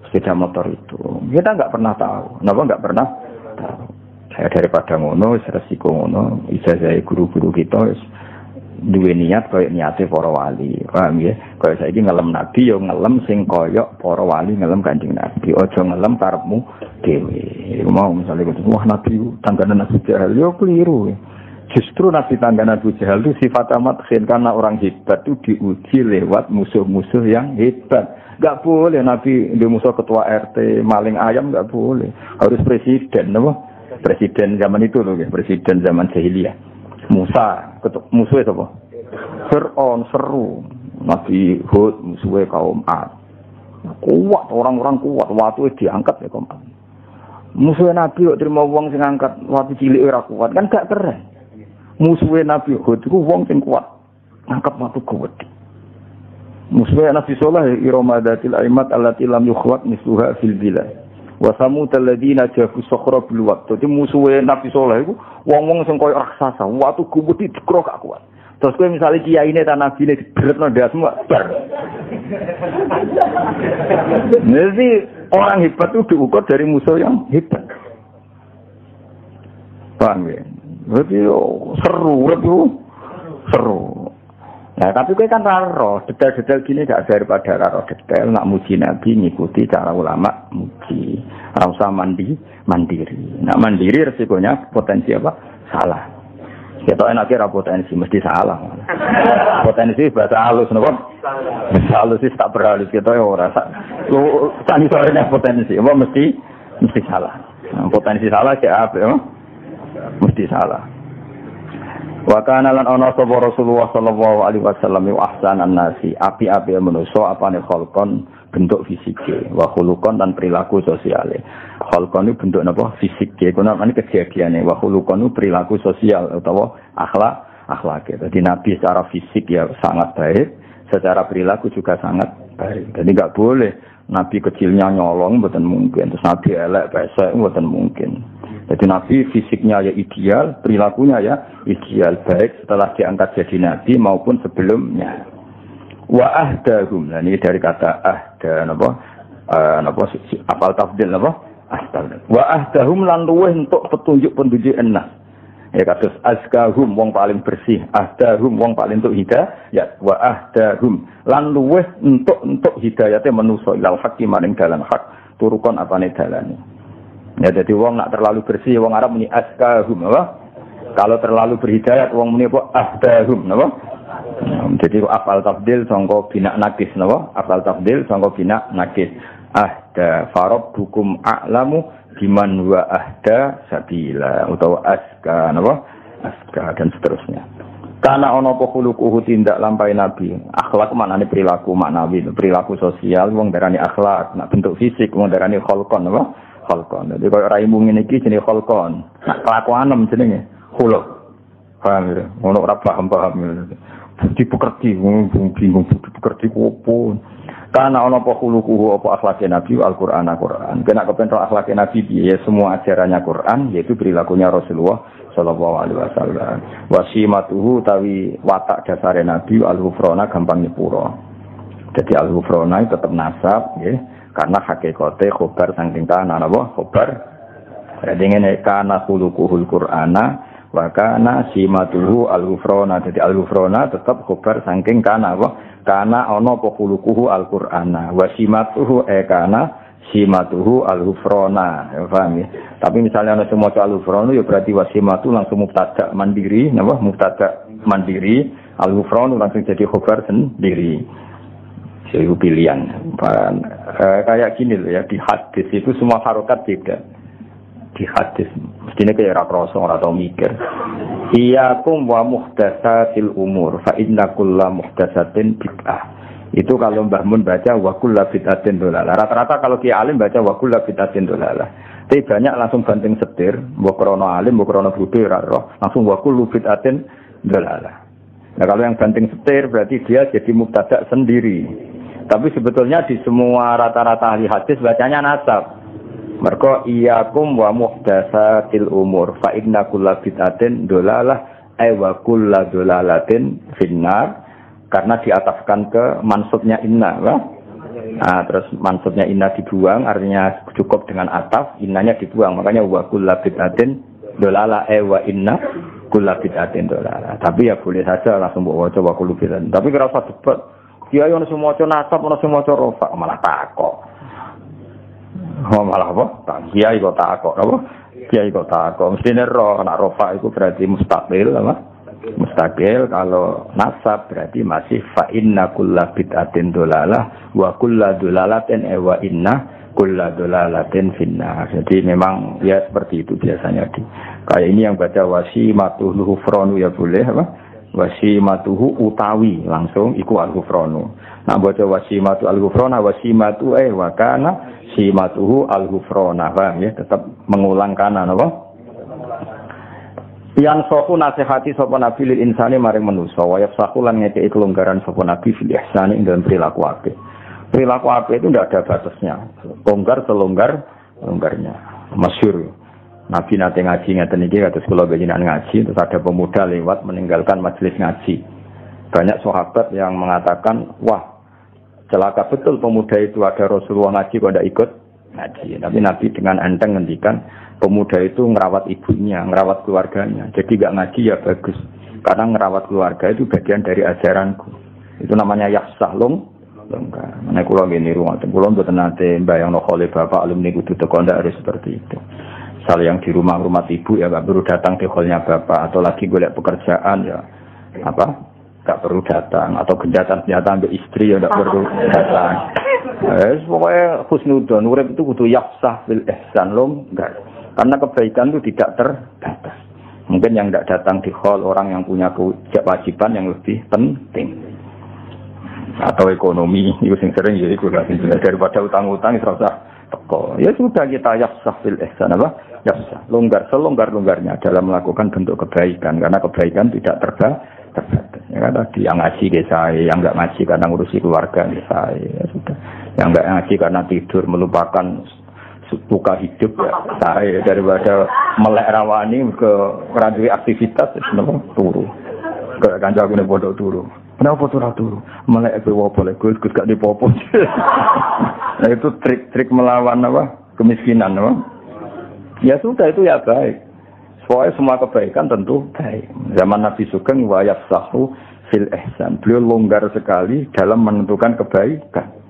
sepeda motor itu. Kita enggak pernah tahu. Kenapa enggak pernah tahu? Saya daripada ngono, resiko ngono, ijazah guru-guru kita duwe niat koyo niate para wali. Paham ya? Koyo saiki ngelem nabi yo ngelem sing koyo para wali ngelem Kanjeng Nabi. Aja ngelem karepmu dhewe. Mau misale wah nabi tangganan Abu Jahal yo keliru. Justru nabi tangganan Abu Jahal itu sifat amat khin karena orang hebat itu diuji lewat musuh-musuh yang hebat. Enggak boleh nabi di musuh ketua RT maling ayam, enggak boleh. Harus presiden, apa? Presiden zaman itu loh, presiden zaman jahiliyah. Musa, musuhnya apa? Fir'aun, seru. Nabi Hud, musuhnya kaum Ad. Kuat, orang-orang kuat. Waktu diangkat ya kaum Ad. Musuhnya Nabi kok terima uang sing angkat. Waktu cilik ora kuat. Kan gak keren. Musuhnya Nabi Hud itu uang sing kuat. Angkat waktu kuat. Musuhnya Nabi Saleh iramadatil aimat allati lam yukhwat misluha fil bilad. Wa samud alladziina jabu sakhra bil waqt. Dadi musuhe Nabi Saleh iku wong-wong sing koyo raksasa, watu gumudi dikrok gak kuat. Terus kowe misale kiyaine ta nabine dibretno ndasmu bar. Jadi orang hebat itu diukur dari musuh yang hebat. Paham ya? Jadi seru, seru. Nah, tapi kowe kan raro, detail-detail gini gak daripada raro detail, nak muji Nabi ngikuti cara ulama muji. Ora usah mandiri. Nak mandiri resikonya potensi apa? Salah. Kita enaknya potensi mesti salah. Potensi bahasa halus napa? Bahasa halus sih tak berhalus kita ora sak. Lu tani sorenya potensi, apa mesti salah. Nah, potensi salah kayak apa ya? Mesti salah. Wa kana lan ana sapa Rasulullah sallallahu alaihi wasallam wa ahsanan nasi api-api manusa apane kholqon bentuk fisike wa khuluqon dan perilaku sosiale. Kholqon itu bentuk napa fisike kono ana kejadiane wa khuluqon itu perilaku sosial utawa akhlak. Jadi Nabi secara fisik ya sangat baik, secara perilaku juga sangat baik. Jadi enggak boleh Nabi kecilnya nyolong mboten mungkin, terus Nabi elek pesek mboten mungkin. Jadi Nabi fisiknya ya ideal, perilakunya ya ideal, baik setelah diangkat jadi Nabi maupun sebelumnya. Wa ahdahum, nah ini dari kata ahda, apal tafdil, wa ahdahum lan luweh untuk petunjuk enak. Ya kados azkahum wong paling bersih, ahdahum wong paling untuk hidayah, wa ahdahum lan luweh untuk hidayate manusa ilal haqqi maring dalan hak, turukon apane dalane. Ya jadi wong nak terlalu bersih, wong Arab muni azkahum, apa? Kalau terlalu berhidayat wong muni apa? Ahdahum, apa? Jadi afal tafdil sangka bina nakis, apa? Afal tafdil sangka bina nakis. Ahda farabbukum a'lamu biman wa ahda sabila utawa azka, apa? Azka dan seterusnya. Karena ana apa khuluquhu tindak lampahi Nabi. Akhlak maknane perilaku maknawi, perilaku sosial wong darani akhlak, nak bentuk fisik wong darani kholqon, apa? Kholqon. Jadi kalau raimu ngene iki jenenge kholqon. Nak kelakuanem jenenge khuluq. Paham ya? Ono ora paham. Budi pekerti, bingung budi pekerti opo. Karena ono apa khuluquhu apa akhlake Nabi Al-Qur'an. Kena kepentok akhlake Nabi piye semua ajarannya Quran yaitu perilakunya Rasulullah sallallahu alaihi wasallam. Wasimatuhu tawi watak dasare Nabi al-ghufrana gampang nyepuro. Jadi al-ghufrana itu tetap nasab nggih karena hakikate khobar saking kana napa khobar. Jadi ngene kana khuluquhul Qur'ana wa kana simatuhu al-ghufrana. Jadi al-ghufrana tetap khobar saking kana apa? Kana ana apa khuluquhu al-Qur'ana wa simatuhu kana simatuhu al-ghufrana. Ya paham ya? Tapi misalnya ana semua al-ghufrana ya berarti wasimatu langsung mubtada mandiri, napa? Mubtada mandiri, al-ghufrana langsung jadi khabar sendiri. Itu pilihan. Kayak gini loh ya, di hadis itu semua harokat beda. Di hadis mestinya kayak rakrasa ora tau mikir. Iyakum wa muhdatsatil umur fa inna kulla muhdatsatin bid'ah. Itu kalau Mbah Mun baca wa kullu bid'atin dolalah. Rata-rata kalau Ki Alim baca wa kullu bid'atin dolalah. Tapi banyak langsung banting setir, mbok krono alim, mbok krono bodho ora roh, langsung wa kullu bid'atin dolalah. Nah, kalau yang banting setir berarti dia jadi mubtada sendiri. Tapi sebetulnya di semua rata-rata ahli hadis bacanya nasab. Mergo iyakum wa muhdatsatil umur fa inna kullu bid'atin dolalah ay wa kullu dolalatin finnar. Karena diatafkan ke mansubnya inna, ya? Nah, terus mansubnya inna dibuang, artinya cukup dengan ataf, innanya dibuang, makanya wa kullu bid'atin dolala wa inna kullu bid'atin dolala. Tapi ya boleh saja langsung bawa coba kullu bid'atin. Tapi kira usah debat. Kiai ono semua maca nasab, ono semua maca rafa, malah takok. Oh, malah apa? Kiai kok takok, apa? Kiai kok takok. Mestine ro nek rafa iku berarti mustaqil, apa? Mustaqil. Kalau nasab berarti masih fa inna kulla bid'atin dolalah wa kulla dolalatin wa inna kulla dolalatin finnar. Jadi memang ya seperti itu biasanya kayak ini yang baca wasimatuhu ghufranu ya boleh apa wasimatuhu utawi langsung iku al-ghufranu. Nah baca wasimatu al-ghufrana wasimatu wa kana simatuhu al-ghufrana, paham ya, tetap mengulang kanan apa yang sohu nasihati sapa nabi lil insani maring manusa wa yafsahu lan ngekeki kelonggaran sapa nabi fil ihsani ing dalam perilaku apik. Perilaku apik itu tidak ada batasnya. Longgar selonggar-longgarnya. Masyhur. Nabi nate ngaji ngeten iki kados kula panjenengan ngaji terus ada pemuda lewat meninggalkan majelis ngaji. Banyak sahabat yang mengatakan, "Wah, celaka betul pemuda itu, ada Rasulullah ngaji kok tidak ikut ngaji." Tapi Nabi dengan enteng ngendikan, pemuda itu ngerawat ibunya, ngerawat keluarganya. Jadi gak ngaji ya bagus. Karena ngerawat keluarga itu bagian dari ajaranku. Itu namanya yafsah longgar. Nek kula ngene ruang, kula mboten nate mbayangno khole bapak alumni kudu teko ndak harus seperti itu. Misalnya yang di rumah ibu ya gak perlu datang ke hallnya bapak, atau lagi golek pekerjaan ya gak perlu datang, atau genjatan senjata ambil istri ya gak perlu datang. Pokoknya husnudon urip itu kudu yafsah bil ihsan longgar. Karena kebaikan itu tidak terbatas. Mungkin yang tidak datang di hall orang yang punya kewajiban yang lebih penting. Atau ekonomi, itu yang sering jadi daripada utang-utang itu rasa teko. Ya sudah kita yafsah fil ihsan yafsah, longgar selonggar-longgarnya dalam melakukan bentuk kebaikan. Karena kebaikan tidak terbatas. Ya kan tadi yang ngaji ke saya, yang enggak ngaji karena ngurusi keluarga ke saya, ya sudah. Yang enggak ngaji karena tidur melupakan buka hidup ya saya daripada melek rawani ke radui aktivitas turu ke kancaku nek bodoh turu. Kenapa turu? Melek bewo boleh Gus gak dipopo. Nah itu trik-trik melawan kemiskinan Ya sudah itu ya baik. Soalnya semua kebaikan tentu baik. Zaman Nabi Sugeng wa yafsahu fil ihsan. Beliau longgar sekali dalam menentukan kebaikan.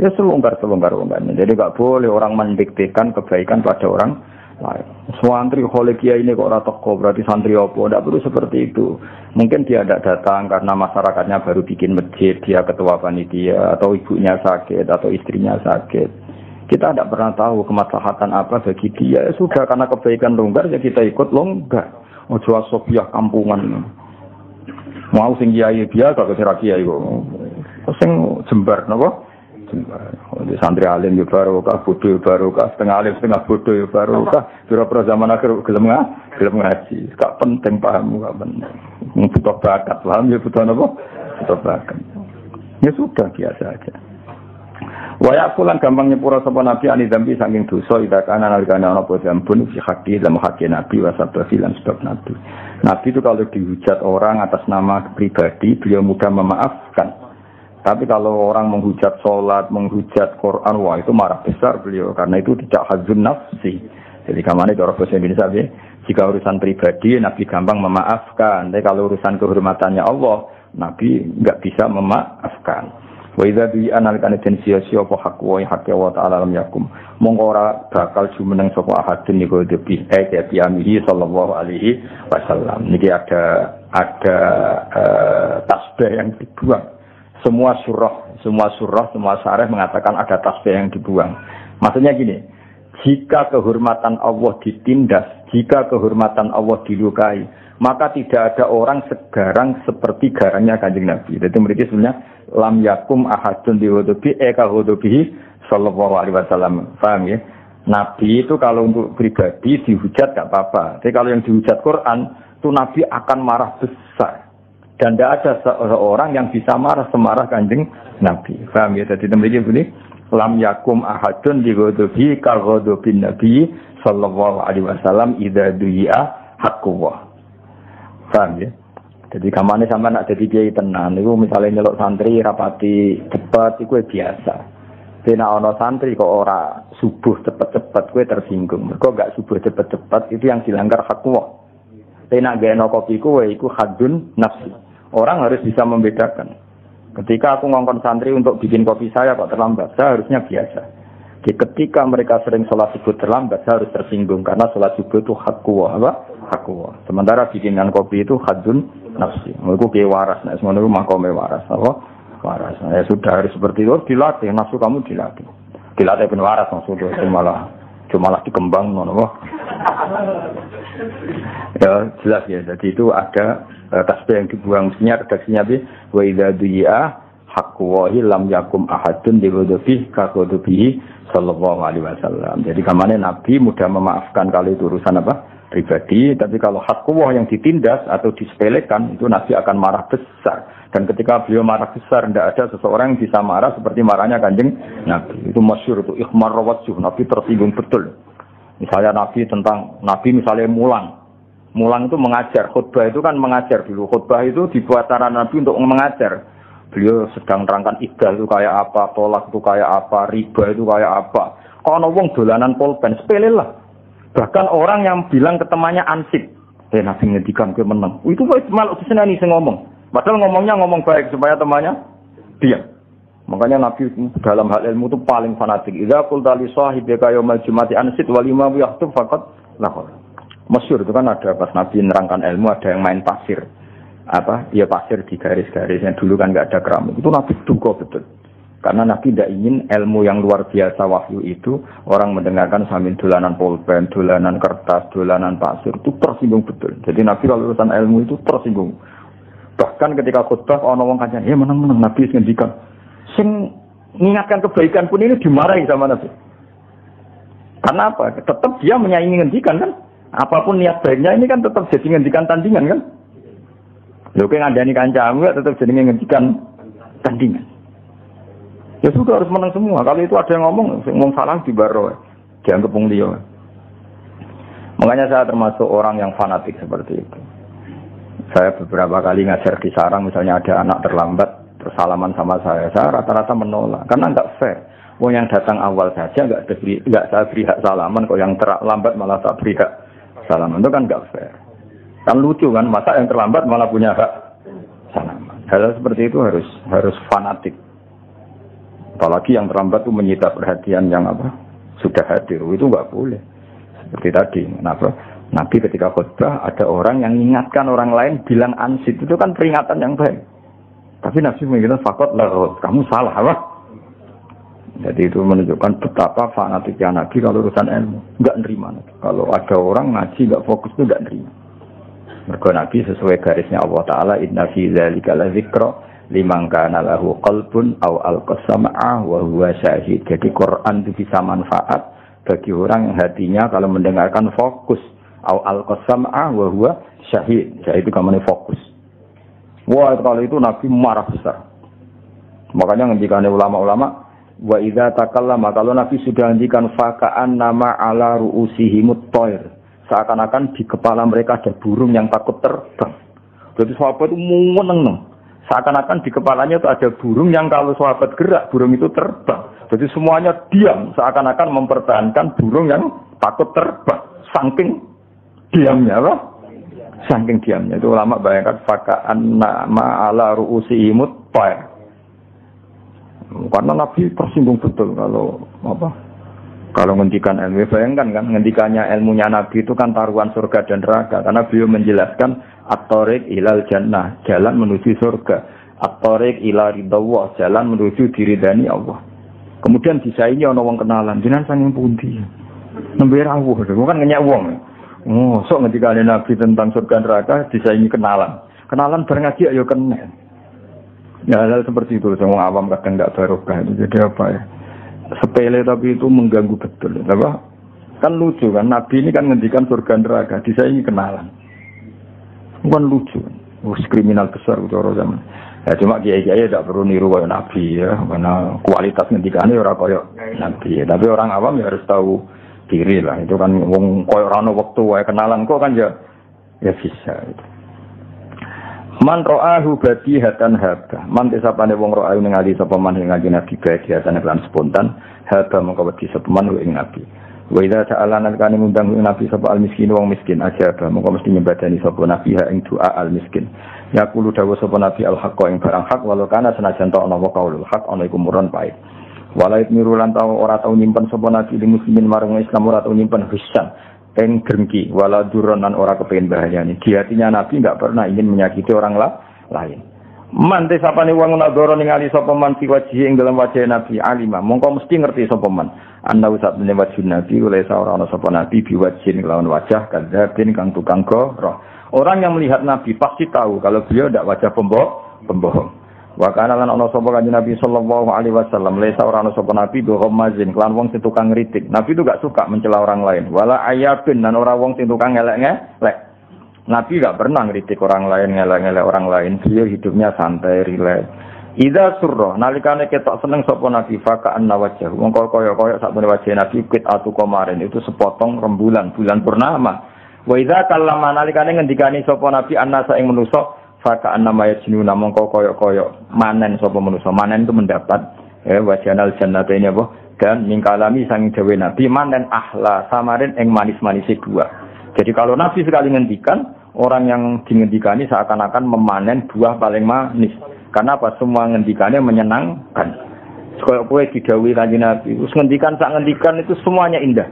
Ya selonggar-selonggarnya. Jadi gak boleh orang mendiktekan kebaikan pada orang lain. Santri kolegia ini kok ora teko berarti santri opo? Tidak perlu seperti itu. Mungkin dia tidak datang karena masyarakatnya baru bikin masjid, dia ketua panitia, atau ibunya sakit, atau istrinya sakit. Kita tidak pernah tahu kemaslahatan apa bagi dia. Ya sudah, karena kebaikan longgar ya kita ikut longgar. Ojo asobiah kampungan. Mau sing kiai biasa kok sira kiai kok. Sing jembar napa? Di santri alim yo barokah, bodho barokah, setengah alim setengah bodho yo barokah. Kira-kira zaman akhir gelem ngaji. Gak penting paham, gak penting. Butuh bakat, paham ya butuh apa? Butuh bakat. Ya sudah biasa aja. Waya pulang gampang nyepura sapa nabi ani dambi saking dosa ida kana nalikane ana apa dambun fi haqi dalam hak nabi wa sabab lan sebab nabi. Nabi itu kalau dihujat orang atas nama pribadi beliau mudah memaafkan. Tapi kalau orang menghujat salat, menghujat Quran, wah itu marah besar beliau karena itu tidak hadzun nafsi. Jadi kamane cara bahasa Indonesia ya, jika urusan pribadi Nabi gampang memaafkan, tapi kalau urusan kehormatannya Allah, Nabi enggak bisa memaafkan. Wa idza bi analkane den sia-sia apa hak wa ta'ala lam yakum monggo ora bakal jumeneng sapa ahadun niku debi Nabi sallallahu alaihi wasallam niki ada tasbih yang dibuang semua surah syarah mengatakan ada tasbih yang dibuang maksudnya gini jika kehormatan Allah ditindas jika kehormatan Allah dilukai maka tidak ada orang segarang seperti garangnya Kanjeng Nabi. Jadi mereka sebenarnya lam yakum ahadun diwudubi eka wudubihi sallallahu alaihi wasallam. Paham ya? Nabi itu kalau untuk pribadi dihujat enggak apa-apa. Tapi kalau yang dihujat Quran, itu Nabi akan marah besar. Dan tidak ada seorang yang bisa marah semarah Kanjeng Nabi. Paham ya? Jadi mereka begini, lam yakum ahadun diwudubi ka wudubin Nabi sallallahu alaihi wasallam idza du'a haqqullah. Paham ya? Jadi kamane sampean nak dadi kiai tenan niku misale nyeluk santri rapati cepet iku biasa. Dene ana santri kok ora subuh cepet-cepet kowe tersinggung. Mergo gak subuh cepet-cepet itu yang dilanggar hak Allah. Dene nak gaeno kopi kowe iku hadun nafsi. Orang harus bisa membedakan. Ketika aku ngongkon santri untuk bikin kopi saya kok terlambat, saya harusnya biasa. Jadi ketika mereka sering sholat subuh terlambat, saya harus tersinggung karena sholat subuh itu hak Allah, apa? Hak Allah. Sementara bikinan kopi itu hadun nafsi. Mereka kayak waras, nah semua itu makome waras, apa? Waras. Nah, ya sudah harus seperti itu, dilatih, nafsu kamu dilatih. Dilatih pun waras maksudnya, cuma dikembang, apa? Ya jelas ya. Jadi itu ada tasbih yang dibuang, mestinya redaksinya bi wa idza du'a haqqallahi lam yakum ahadun diwudubi ka wudubihi sallallahu alaihi wasallam. Jadi kamane Nabi mudah memaafkan kalau itu urusan apa? Pribadi, tapi kalau hak Allah yang ditindas atau disepelekan itu Nabi akan marah besar. Dan ketika beliau marah besar tidak ada seseorang yang bisa marah seperti marahnya Kanjeng Nabi. Itu masyhur itu ikhmar rawatjuh, Nabi tersinggung betul. Misalnya Nabi misalnya Mulang itu mengajar, khutbah itu kan mengajar dulu. Khutbah itu dibuat cara Nabi untuk mengajar. Beliau sedang terangkan iddah itu kayak apa, tolak itu kayak apa, riba itu kayak apa. Kalau wong dolanan pulpen, sepele lah. Bahkan orang yang bilang ke temannya ansip, Nabi ngedikan ke menang. Itu malah disenani sing ngomong. Padahal ngomongnya ngomong baik supaya temannya diam. Makanya Nabi dalam hal ilmu itu paling fanatik. Idza qulta li sahibika yaumal jumati ansit wal imam yahtub faqat lahor. Masyhur itu kan ada pas Nabi nerangkan ilmu ada yang main pasir. Ya pasir di garis-garisnya dulu kan enggak ada keramik. Itu Nabi duga betul. Karena Nabi tidak ingin ilmu yang luar biasa wahyu itu orang mendengarkan sambil dolanan pulpen, dolanan kertas, dolanan pasir itu tersinggung betul. Jadi Nabi kalau urusan ilmu itu tersinggung. Bahkan ketika khutbah ana wong kancane, menang-menang Nabi ngendikan. Sing mengingatkan kebaikan pun ini dimarahi sama Nabi. Karena apa? Tetap dia menyaingi ngendikan kan? Apapun niat baiknya ini kan tetap jadi ngendikan tandingan kan? Lho kowe ngandani kancamu tetap jadi ngendikan tandingan. Ya sudah harus menang semua. Kalau itu ada yang ngomong salah di baro, dianggap wong liya. Makanya saya termasuk orang yang fanatik seperti itu. Saya beberapa kali ngajar di sarang, misalnya ada anak terlambat, bersalaman sama saya rata-rata menolak karena enggak fair. Wong yang datang awal saja enggak saya beri hak salaman, kok yang terlambat malah tak beri hak salaman, itu kan enggak fair. Kan lucu kan, masa yang terlambat malah punya hak salaman. Hal seperti itu harus fanatik. Apalagi yang terlambat itu menyita perhatian yang sudah hadir, itu enggak boleh. Seperti tadi, Nabi ketika khutbah ada orang yang mengingatkan orang lain bilang ansit, itu kan peringatan yang baik. Tapi Nabi mengatakan fakot lah, kamu salah apa? Jadi itu menunjukkan betapa fanatiknya Nabi kalau urusan ilmu, enggak nerima. Kalau ada orang ngaji enggak fokus itu enggak nerima. Mergo Nabi sesuai garisnya Allah Taala, inna fi dzalika la dzikra liman kana lahu qalbun aw alqasama'a wa huwa syahid. Jadi Quran itu bisa manfaat bagi orang yang hatinya kalau mendengarkan fokus, aw alqasama'a wa huwa syahid. Jadi itu kamane fokus. Wah, kalau itu Nabi marah besar. Makanya ngendikane ulama-ulama, Wa idza takallama kalau Nabi sudah ngendikan faka'an nama ala ru'usihimut thair. Seakan-akan di kepala mereka ada burung yang takut terbang. Jadi sahabat itu meneng. Seakan-akan di kepalanya itu ada burung yang kalau sahabat gerak, burung itu terbang. Jadi semuanya diam, seakan-akan mempertahankan burung yang takut terbang. Saking diamnya, apa? Saking diamnya. Itu ulama bayangkan faka'an nama ala ru'usihimut thair. Karena Nabi tersinggung betul kalau ngendikan ilmu. Bayangkan kan ngendikannya ilmunya Nabi itu kan taruhan surga dan neraka. Karena beliau menjelaskan at-thariq ilal jannah, jalan menuju surga. At-thariq ila ridawah, jalan menuju diridani Allah. Kemudian disaingi ana wong kenalan, jenengan saking pundi? Nembe rawuh, kan ngenyak wong. Oh, sok ngendikane Nabi tentang surga neraka disaingi kenalan. Kenalan bareng ngaji ayo kenal. Ya hal seperti itu, semua awam kadang enggak barokah. Jadi apa ya? Sepele tapi itu mengganggu betul. Apa? Kan lucu kan, Nabi ini kan ngendikan surga neraka, disaingi kenalan. Bukan lucu. Kriminal besar cara zaman. Ya cuma kiai-kiai tidak perlu niru kaya Nabi ya, karena kualitas ngendikane ora kaya Nabi. Tapi orang awam ya harus tahu diri lah. Itu kan wong kaya ora ono wektu wae kenalan kok kan ya bisa itu. Man ra'ahu badihatan haba. Man tesapane wong ra'ahu ningali sapa man ing ngaji Nabi badihatan lan spontan haba mongko wedi sapa man ing Nabi. Wa idza ta'alana kan ngundang ing Nabi sapa al miskin wong miskin aja mongko mesti nyebadani sapa Nabi ha ing doa al miskin. Yaqulu dawuh sapa Nabi al haqqa ing barang hak walau kana senajan ta ana wa qaulul haq ana iku murun pae. Walait mirulan tau ora tau nyimpen sapa Nabi li muslimin marang Islam ora tau nyimpen hisan. Eng drengki wala duronan ora kepengin bahayane. Di hatinya Nabi enggak pernah ingin menyakiti orang lain. Mante sapane wong nadoro ningali sapa man fi wajhi ing dalam wajah Nabi alima, mongko mesti ngerti sapa man. Ana usah dene wajah Nabi oleh ora ana sapa Nabi biwajhin lawan wajah kadzabin kang tukang goroh. Orang yang melihat Nabi pasti tahu kalau beliau ndak wajah pembohong. Wa kana lan ana sapa kanjeng Nabi sallallahu alaihi wasallam lesa ora ana sapa Nabi mazin kelan wong sing tukang ngritik. Nabi itu gak suka mencela orang lain. Wala ayabin lan ora wong sing tukang ngelek-ngelek. Nabi gak pernah ngritik orang lain, ngelek-ngelek orang lain. Beliau hidupnya santai, rileks. Idza surra nalikane ketok seneng sapa Nabi faka'an wajah. Wong kaya-kaya sakmene wajah Nabi qit'atu qamarin itu sepotong rembulan bulan purnama. Wa idza kallama nalikane ngendikani sapa Nabi annasa ing manusa faka'an namaya jinuna mongko koyok-koyok manen sapa manusa. Manen itu mendapat wajanal jannataini apa dan mingkalami sang dewe Nabi manen ahla samarin ing manis-manise buah. Jadi kalau Nabi sekali ngendikan, orang yang dingendikani seakan-akan memanen buah paling manis. Karena apa? Semua ngendikannya menyenangkan. Koyok kowe didhawuhi kanjeng Nabi, terus ngendikan sak ngendikan itu semuanya indah.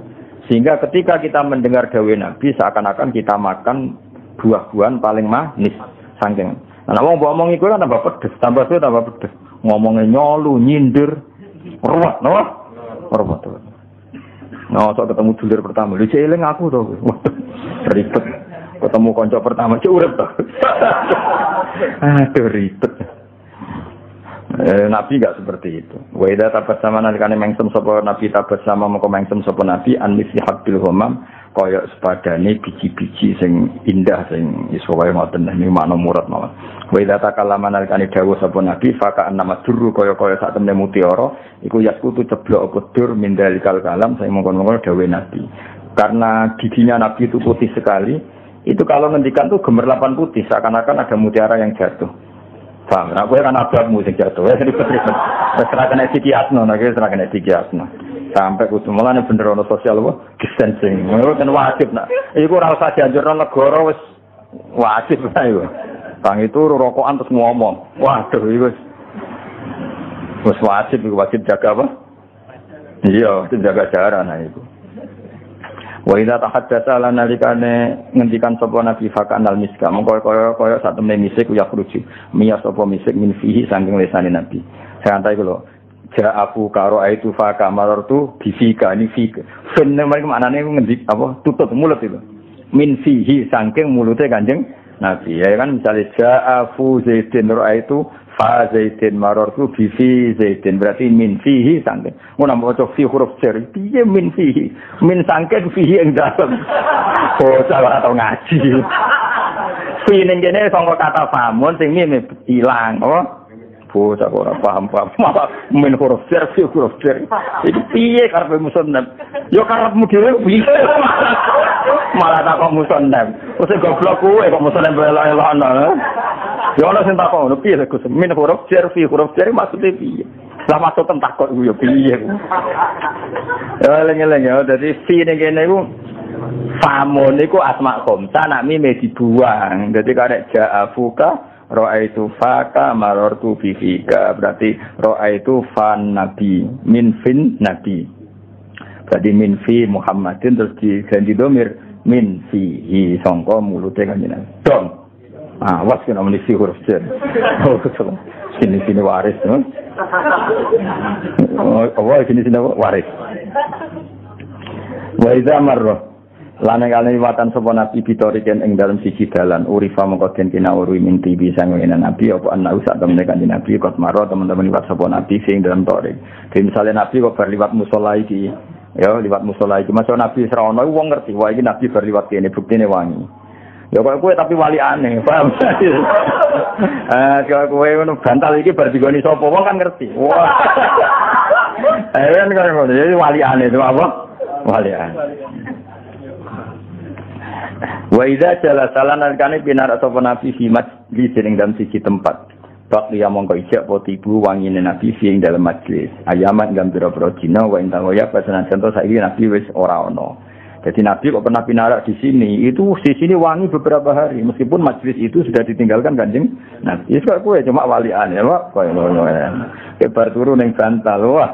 Sehingga ketika kita mendengar dawuh Nabi seakan-akan kita makan buah-buahan paling manis. Saking. Nah, wong ngomong iku kan tambah pedes, tambah suwe tambah pedes. Ngomongnya nyolu, nyindir, ruwet, no? Ruwet. Nah, sok ketemu dulur pertama, lu eling aku to. Ribet. Ketemu kanca pertama, cek urip to. Aduh ribet. Nabi enggak seperti itu. Wa idza tabassama nalikane mengsem sapa Nabi tabassama mengko mengsem sapa Nabi an mislihabil humam kaya sepadane biji-biji sing indah sing iso wae ngoten niku makna murad mawon. Wa idza takallama nalikane dawuh sapa Nabi faka annama durru kaya-kaya sak temne mutiara iku yaskutu ceblok apa dur mindalikal kalam sing mongkon-mongkon dawuh Nabi. Karena giginya Nabi itu putih sekali, itu kalau ngendikan tuh gemerlapan putih seakan-akan ada mutiara yang jatuh. Paham? Aku kan ababmu sing jatuh. Wis ribet-ribet. Wis ora kena dikiasno, nek wis ora kena dikiasno. Sampai kudu mulane bener ono sosial apa distancing. Ngono kan wajib nak. Iku ora usah dianjurno negara wis wajib ae. Bang itu rokokan terus ngomong. Waduh iku wis wajib jaga apa? Iya, jaga jarak nah iku. Wa idza tahaddatsa lan nalikane ngendikan sapa Nabi fakan al miska mongko kaya sak temne misik ya kruji miyas sapa misik min fihi saking lesane Nabi santai kula ja aku karo aitu fa kamar tu bifika ni fika fene maknane ngendik apa tutup mulut itu min fihi saking mulute Kanjeng Nabi ya kan misale ja afu zaidin ra'aitu fa zaidin marartu bi fi zaidin berarti min fihi saking ngono maca fi huruf jar piye min fihi min saking fihi ing dalem oh salah atau ngaji fi ning kene sangka kata famun sing mene ilang apa bocah ora paham-paham malah min huruf jar fi huruf jar. Iki piye karepe musannaf? Yo karepmu dhewe piye? Malah tak kok musannaf. Wis goblok kowe kok musannaf elok-elokno. Yo ana sing takon ngono piye Gus? Min huruf jar fi huruf jar maksude piye? Lah maksud takon ku yo piye? Ya eling-eling ya dadi fi ning kene iku famun niku asma khamsa nak mime dibuang. Dadi karek ja'afuka ra'aitu faka marartu fika berarti ra'aitu fan nabi min fin nabi. Berarti min fi Muhammadin terus diganti domir min fihi sangka mulute kanjeng. Dong. Ah, was kena menisi huruf jar. Oh, betul. Sini waris, no? Oh, sini waris. Wa idza marra lan kali watan sapa nabi bitoriken ing dalem siji dalan urifa mongko den kinauri minti bisa ngene nabi apa ana usah temene kanjeng nabi kok marra teman-teman liwat sapa nabi sing dalem torik. Dene misale nabi kok bar liwat musala iki, ya liwat musala iki masuk nabi srawana wong ngerti wah iki nabi bar liwat kene buktine wangi. Ya kok kowe tapi wali aneh, paham? Kalau kowe ngono bantal iki bar digoni sapa wong kan ngerti. Wah. Kan ngono jadi wali aneh itu apa? Wali aneh. Wa idza jalasalan alkane binar sapa nabi fi majlis ing dalam siji tempat. Bak liya mongko ijak potibu wangine nabi ing dalam majlis. Ayaman gambira-pira dina wa intawa ya pasanan contoh saiki nabi wis ora ana. Jadi Nabi kok pernah pinarak di sini, itu di sini wangi beberapa hari, meskipun majlis itu sudah ditinggalkan kanjeng Nabi. Itu kok cuma walian ya Pak, kebar turun yang bantal, wah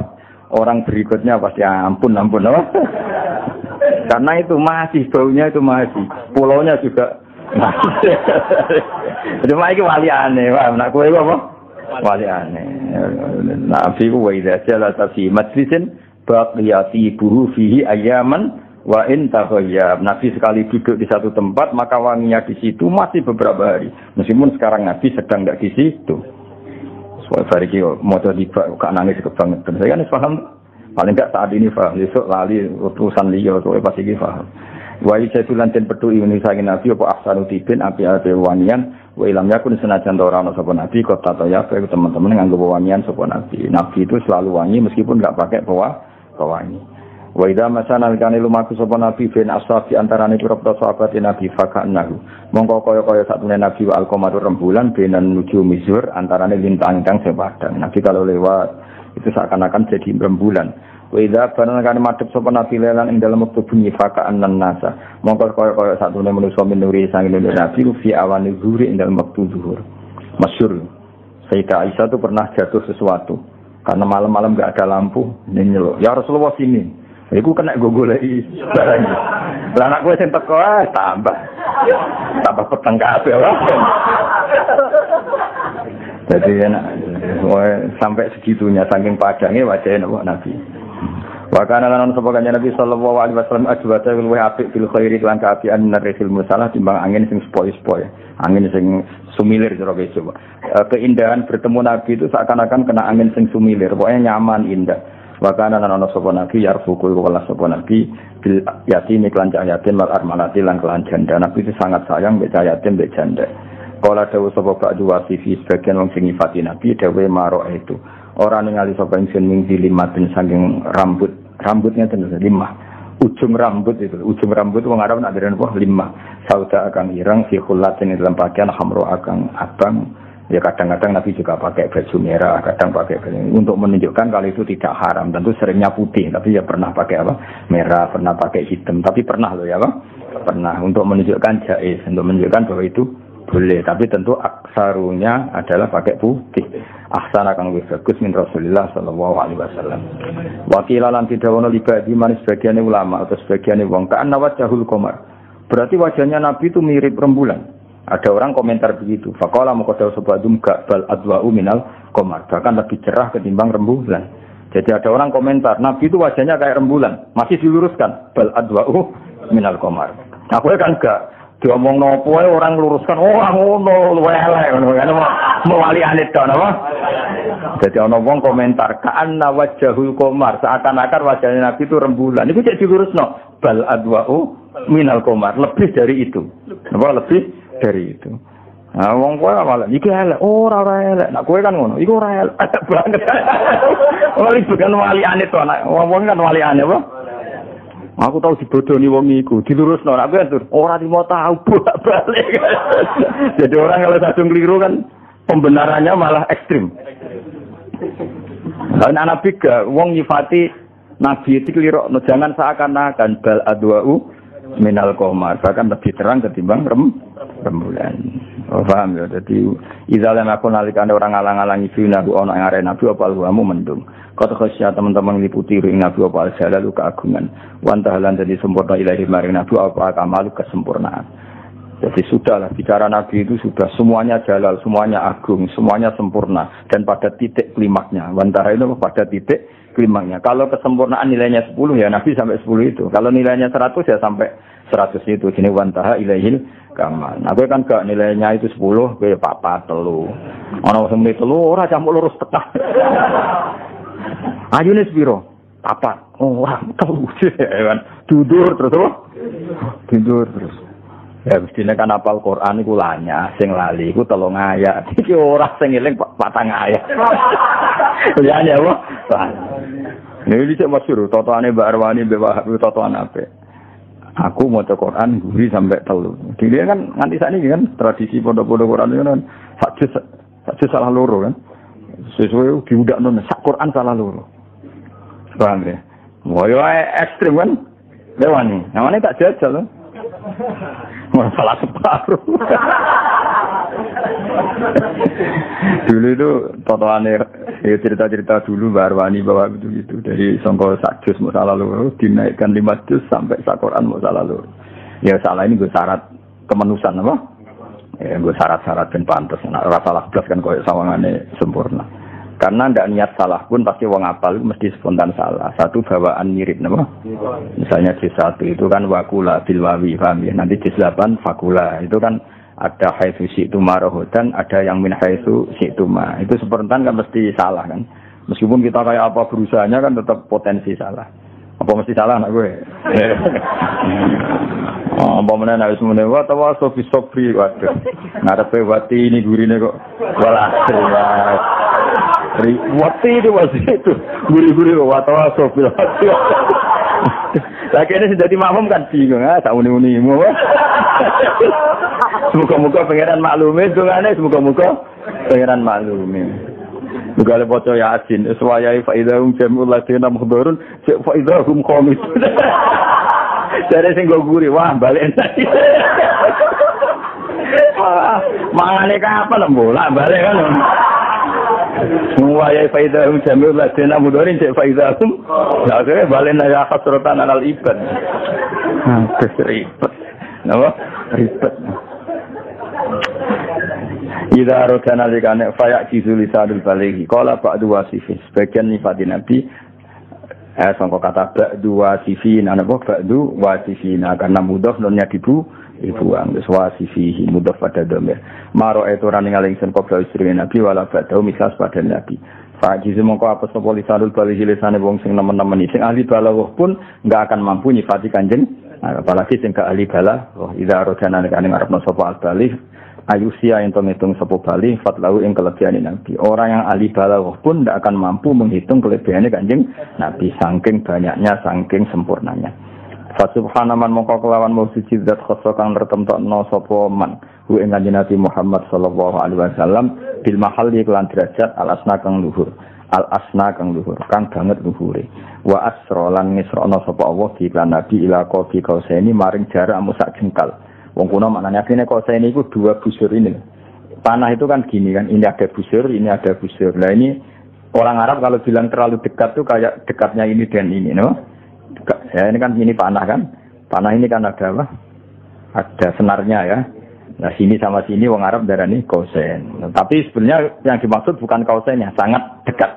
orang berikutnya pasti ampun, wah. Karena itu masih baunya itu masih, pulaunya juga masih. Cuma ini walian ya, wah, nak kue apa? Walian. Nabi ku wa idza jalasa fi majlisin baqiyati buhu fihi ayaman. Wa in taghayyab, Nabi sekali duduk di satu tempat maka wanginya di situ masih beberapa hari. Meskipun sekarang Nabi sedang tidak di situ. Soal hari ini motor tiba kak nangis kebangetan. Saya kan paham. Paling tidak saat ini paham. Besok lali utusan liya soal pasti paham. Wa ijatulan den petu ini saking Nabi apa ahsanu tibin api-api wangian. Wa ilam yakun senajan ora ana sapa Nabi kok tata ya teman-teman nganggo wangian sapa Nabi. Nabi itu selalu wangi meskipun enggak pakai pewangi. Wa idza masana alkane lumaku sapa nabi bin ashabi antarane pira-pira sahabat nabi fakanahu mongko kaya-kaya satune nabi wa alqamatur rembulan benan nuju mizur antarane lintang-lintang sing padang. Nabi kalau lewat itu seakan-akan jadi rembulan. Wa idza banakane madhep sapa nabi lelan ing dalem wektu bunyi faka'an nasa mongko kaya-kaya satune manusa minuri sangine nabi fi awani zuhur ing dalem wektu zuhur. Masyhur Sayyidah Aisyah itu pernah jatuh sesuatu karena malam-malam enggak ada lampu nyeluk. Ya Rasulullah sini. Iku kena goleki barang. Lah anak kowe sing teko tambah peteng kabeh ora. Jadi enak sampai segitunya saking padangnya wajahnya Nabi. Wa kana lan sapa kanjeng Nabi sallallahu alaihi wasallam ajwata luwih apik fil khairi lan kaapian narifil musalah timbang angin sing spoi-spoi. Angin sing sumilir jero besok. Keindahan bertemu Nabi itu seakan-akan kena angin sing sumilir, pokoknya nyaman, indah. Wakana ana sapa nabi yarfuku kula sapa nabi bil yatim lan yatim mal armanati lan kelan janda. Nabi itu sangat sayang mbek yatim mbek janda. Kala dawuh sapa Pak Juwasi fi sebagian wong sing nyifati nabi dawuh maro itu. Ora ningali sapa ingsun ning dilimatin saking rambutnya tenan limah. Ujung rambut wong Arab nak dereng apa limah. Sauda akan irang fi khullatin dalam pakaian hamro akan abang. Ya kadang-kadang Nabi juga pakai baju merah, kadang pakai baju untuk menunjukkan kalau itu tidak haram. Tentu seringnya putih, tapi ya pernah pakai apa? Merah, pernah pakai hitam. Tapi pernah loh ya Pak? Pernah untuk menunjukkan jaiz, untuk menunjukkan bahwa itu boleh. Tapi tentu aksarunya adalah pakai putih. Ahsana kang wis bagus min Rasulullah sallallahu alaihi wasallam. Wakila lan tidawono libadi manis sebagian ulama atau sebagian wong kan wajhul qamar. Berarti wajahnya Nabi itu mirip rembulan. Ada orang komentar begitu. Faqala maqadaw subadum bal adwa'u minal qamar. Bahkan lebih cerah ketimbang rembulan. Jadi ada orang komentar, Nabi itu wajahnya kayak rembulan. Masih diluruskan. Bal adwa'u minal qamar. Aku kan enggak diomong nopo orang luruskan. Oh, ngono luwe elek ngono kan mewali alit to napa. Jadi ana wong komentar, ka'anna wajhul qamar, seakan-akan wajahnya Nabi itu rembulan. Iku cek dilurusno. Bal adwa'u minal qamar. Lebih dari itu. Napa lebih dari itu. Nah, wong kowe malah iki elek, ora elek. Nek kowe kan ngono, iku ora elek banget. Ora bukan waliane to, nek wong kan waliane apa? Aku tau dibodoni wong iku, dilurusno nek kowe ora timo tahu bolak-balik. Jadi orang kalau sadung keliru kan pembenarannya malah ekstrim. Lah Nabi gak wong nyifati Nabi itu keliru, jangan seakan-akan bal adwa'u minal qamar, bahkan lebih terang ketimbang rembulan. Oh, paham ya. Jadi izalan aku nalikane orang ngalang-alangi finahu ana ing arep Nabi apa alwamu mendung. Kata khasya teman-teman liputi ing Nabi apa jalalu keagungan. Wantahalan jadi sempurna ilahi maring Nabi apa kamalu kesempurnaan. Jadi sudahlah bicara Nabi itu sudah semuanya jalal, semuanya agung, semuanya sempurna dan pada titik klimaknya. Wantara itu pada titik klimaknya. Kalau kesempurnaan nilainya 10 ya Nabi sampai 10 itu. Kalau nilainya 100 ya sampai 100 itu. Jadi wantaha ilaihil kamal. Nah, gue kan gak nilainya itu 10, gue papat telu. Ana sing muni telu ora campur lurus tengah. Ayune sepiro? Papat. Oh, ora telu. Kan dudur terus apa? Dudur terus. Ya mestine kan apal Quran iku lanya, sing lali iku 3 ayat. Iki ora sing eling 4 ayat. Liyane apa? Ini dicek masyhur, totoane Mbak Arwani Mbak Wahab totoan apik. Aku maca Quran guri sampai 3. Dia kan nganti sakniki kan tradisi pondok-pondok Quran itu kan sak salah loro kan. Sesuai diudakno sak Quran salah loro. Paham ya? Woyo ekstrem kan. Lewani. Namane tak jajal lho. Salah separuh. Dulu itu totoane cerita-cerita dulu Mbak Arwani bawa gitu dari sangka sak juz masalah loro dinaikkan 5 juz sampai sak Quran masalah loro. Ya salah ini gue syarat kemanusan apa? Ya gue syarat-syarat ben pantes nek ora salah blas kan koyo sawangane sempurna. Karena ndak niat salah pun pasti wong apal mesti spontan salah. Satu bawaan mirip napa? Misalnya juz 1 itu kan wakula bil wawi, paham ya? Nanti juz 8 fakula. Itu kan ada haitsu syi'tu marahudan, ada yang min haitsu syi'tu ma. Itu spontan kan mesti salah kan. Meskipun kita kayak apa berusahanya kan tetap potensi salah. Apa mesti salah anak gue? Oh, apa mana harus menewa tawa sofi waduh. Ngarepe wati ini gurine kok walah jelas. Wati itu masih itu guri-guri watawa sofi. Lagi ini sudah dimaklum kan bingung tak uni-unimu. Semoga-moga pangeran maklumi dongane semoga-moga pangeran maklumi. Juga le baca Yasin suwayai fa idahum jamul ladina muhdharun fa idahum qamit. Dari sing go guri wah balik. Mangane kapan bolak balik kan. Suwayai fa idahum jamul ladina muhdharun fa idahum ya balik ya khasratan alal ibad. Ribet. Napa? Ribet. Ida rodana likane fayak kizulisadul balighi qala ba'du wasifin sebagian nifati nabi sangka kata ba'du wasifin ana ba'du wasifin karena mudhaf nonnya dibuang wis wasifihi mudhaf pada dhamir maro itu ora ningali ingsun kok istri nabi wala ba'du misas pada nabi fajiz mongko apa sapa lisanul balighi lisane wong sing nemen-nemen sing ahli balaghah pun enggak akan mampu nyifati kanjeng apalagi sing gak ahli balaghah ida rodana likane ngarepno sapa al-baligh ayusia yang menghitung sepuluh bali fatlahu yang kelebihan Nabi. Orang yang ahli balaghah pun tidak akan mampu menghitung kelebihannya kanjeng Nabi saking banyaknya, saking sempurnanya. Fa subhanaman mongko kelawan suci zat khassa kang tertemtokno sapa man hu ing kanjeng Nabi Muhammad sallallahu alaihi wasallam bil mahalli kelan derajat al asna kang luhur. Al asna kang luhur kang banget luhure. Wa asra lan ngisrono sapa Allah di iklan Nabi ila qadi kausaini maring jarak musak jengkal. Wong kuno maknanya aslinya kok saya ini itu 2 busur ini. Panah itu kan gini kan, ini ada busur, ini ada busur. Nah ini orang Arab kalau bilang terlalu dekat tuh kayak dekatnya ini dan ini, no? Ya ini kan ini panah kan, panah ini kan ada apa? Ada senarnya ya. Nah sini sama sini wong Arab darani kausen. Nah, tapi sebenarnya yang dimaksud bukan kausennya, sangat dekat.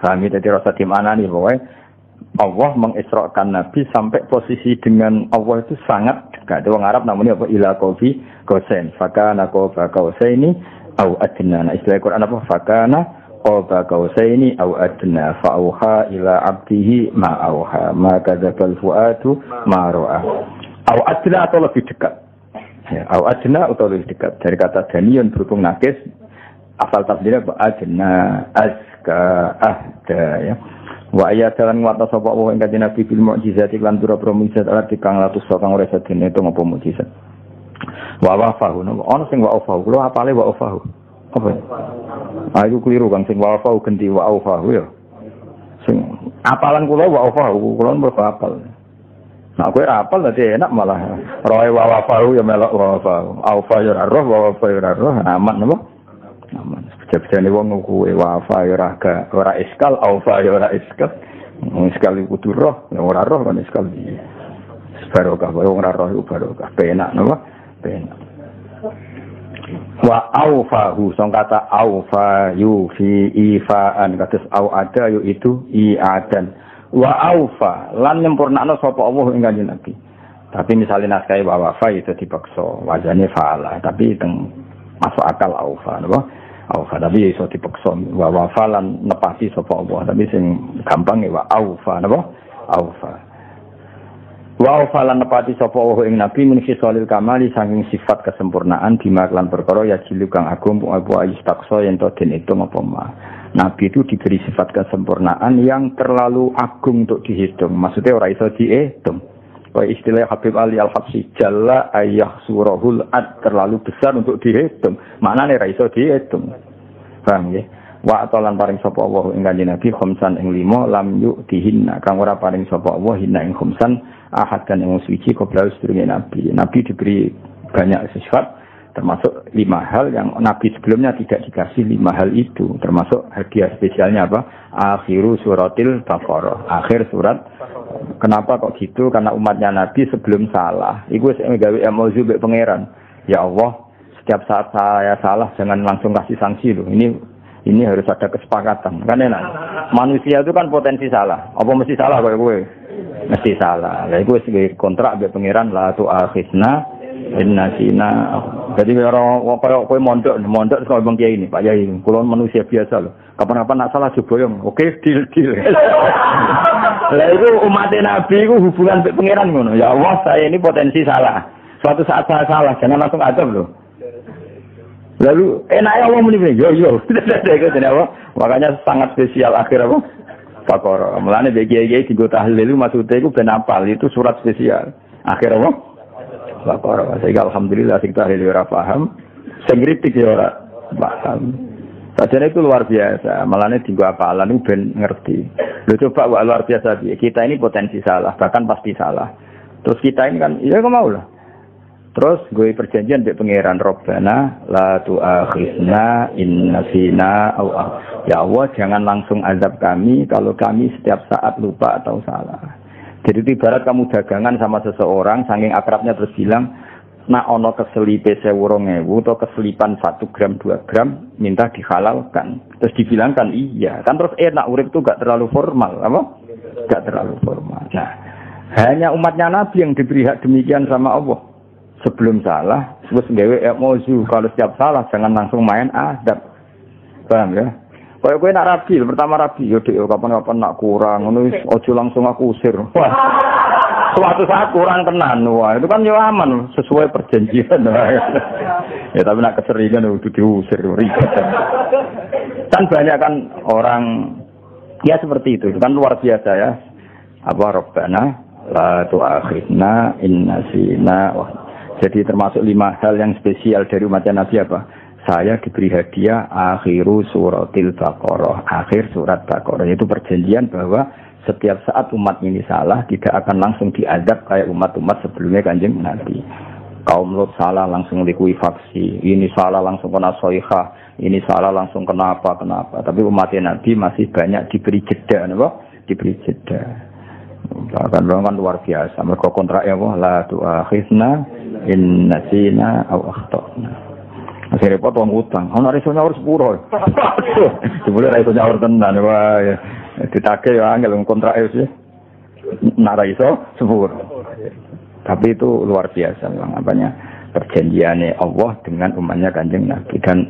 Kami tadi rasa di mana nih pokoknya. Allah mengisrakan Nabi sampai posisi dengan Allah itu sangat dekat. Orang Arab namanya apa? Ila qawfi qawsain. Fakana qawfa qawsaini au adna. Nah, istilah Quran apa? Fakana qawfa qawsaini au adna. Fa'auha ila abdihi ma auha. Ma kadzabal fuadu ma ra'a. Au adna atau lebih dekat. Ya, au adna utawa luwih dekat. Dari kata daniyun berhubung nakis asal tafsirnya adna azka ahda ya. Wa ayat dalan nguwata sapa wa ing kanjeng Nabi bil mukjizat lan pira-pira mukjizat ala dikang latus kang ora sedene itu ngopo mukjizat. Wa wafahu ono sing wa wafahu kula apale wa wafahu. Apa? Ayo keliru kan sing wa wafahu ganti wa wafahu ya. Sing apalan kula wa wafahu kula mung apal. Nah kowe ora apal dadi enak malah roe wa wafahu ya melok wa wafahu. Aufa ya roh wa wafa ya roh aman napa? Aman. Jane wong kuwe wafa ya ora iskal aufa ya ora iskal. Iskal iku kudu roh, ora roh kan iskal. Barokah wong ora roh iku barokah. Penak napa? Penak. Wa aufahu song kata aufa yu fi ifaan kados au ada yu itu iadan. Wa aufa lan nyempurnakno sapa Allah ing kanjeng Nabi. Tapi misalnya naskah wa wafa itu dipaksa, wajane faala, tapi teng masuk akal aufa napa? Aufa tapi iso dipaksa wa wafalan nepati sapa Allah tapi sing gampang wa aufa napa aufa wa wafalan nepati sapa Allah ing nabi min khisalil kamali saking sifat kesempurnaan bima lan perkara ya jilu kang agung apa istaksa yen to den hitung apa mah nabi itu diberi sifat kesempurnaan yang terlalu agung untuk dihitung maksudnya ora iso dihitung. Wa istilah Habib Ali Al-Habsyi jalla ayah surahul ad terlalu besar untuk dihitung. Maknane ra iso dihitung. Paham nggih? Wa atalan paring sapa Allah ing kanjeng Nabi khamsan ing 5 lam yu'tihinna kang ora paring sapa Allah hinna ing khamsan ahad kan ing suci qabla sedurunge Nabi. Nabi diberi banyak sifat termasuk 5 hal yang Nabi sebelumnya tidak dikasih 5 hal itu termasuk hadiah spesialnya apa? Akhiru suratil Baqarah. Akhir surat. Kenapa kok gitu? Karena umatnya Nabi sebelum salah. Iku wis gawe emosi mbek pangeran. Ya Allah, setiap saat saya salah jangan langsung kasih sanksi loh. Ini harus ada kesepakatan. Kan enak. Manusia itu kan potensi salah. Apa mesti salah koyo kowe? Mesti salah. Lah iku wis kontrak mbek pangeran la tu akhidna innasina. Jadi orang koyo kowe mondok kok Bang Kiai ini, Pak Yai. Kula manusia biasa loh. Kapan-kapan nak salah diboyong. Oke, deal. Lah itu umat Nabi itu hubungan dengan pangeran ngono. Ya Allah, saya ini potensi salah. Suatu saat saya salah, jangan langsung adab loh. Lalu enaknya Allah muni, yo. Makanya sangat spesial akhir apa? Baqarah. Mulane BGI digo tahlil maksudnya iku ben apal itu surat spesial. Akhir apa? Baqarah. Sehingga alhamdulillah sing tahlil ora paham, sing kritik ya ora paham. Sajane itu luar biasa, malahnya tinggu apalan itu ben ngerti. Lu coba wak luar biasa kita ini potensi salah, bahkan pasti salah. Terus kita ini kan, iya kok mau lah. Terus gue perjanjian di pangeran Robbana la tu'akhizna in nasina au ya Allah jangan langsung azab kami kalau kami setiap saat lupa atau salah. Jadi ibarat kamu dagangan sama seseorang saking akrabnya terus bilang nak ono keselipe 2.000 atau keselipan 1 gram 2 gram minta dihalalkan terus dibilangkan iya kan terus enak urip itu gak terlalu formal apa gak terlalu formal. Nah hanya umatnya Nabi yang diberi hak demikian sama Allah sebelum salah terus gawe emosi kalau setiap salah jangan langsung main adab paham ya kayak gue nak rabi pertama rabi yo dek kapan-kapan nak kurang ngono ojo langsung aku usir. Wah suatu saat kurang tenan, wah itu kan yo aman sesuai perjanjian. Ya tapi nak keseringan udah diusir ribet. Kan banyak kan orang ya seperti itu kan luar biasa ya. Apa Rabbana la tu'akhidna in nasina. Jadi termasuk 5 hal yang spesial dari umatnya Nabi apa? Saya diberi hadiah akhiru suratil Baqarah, akhir surat Baqarah. Itu perjanjian bahwa setiap saat umat ini salah tidak akan langsung diadab kayak umat-umat sebelumnya kanjeng Nabi. Kaum Lut salah langsung likuifaksi, ini salah langsung kena soihah, ini salah langsung kenapa. Tapi umat Nabi masih banyak diberi jeda, diberi jeda. Bahkan kan luar biasa. Mereka kontrak ya Allah, la tu'akhizna in nasina aw akhtana. Masih repot wong utang. Ana iso nyaur sepuro. Sebule ra iso nyaur tenan wae. Ditake ya angel kontrak wis. Nara iso sepuro. Tapi itu luar biasa memang apanya perjanjiannya Allah dengan umatnya kanjeng Nabi dan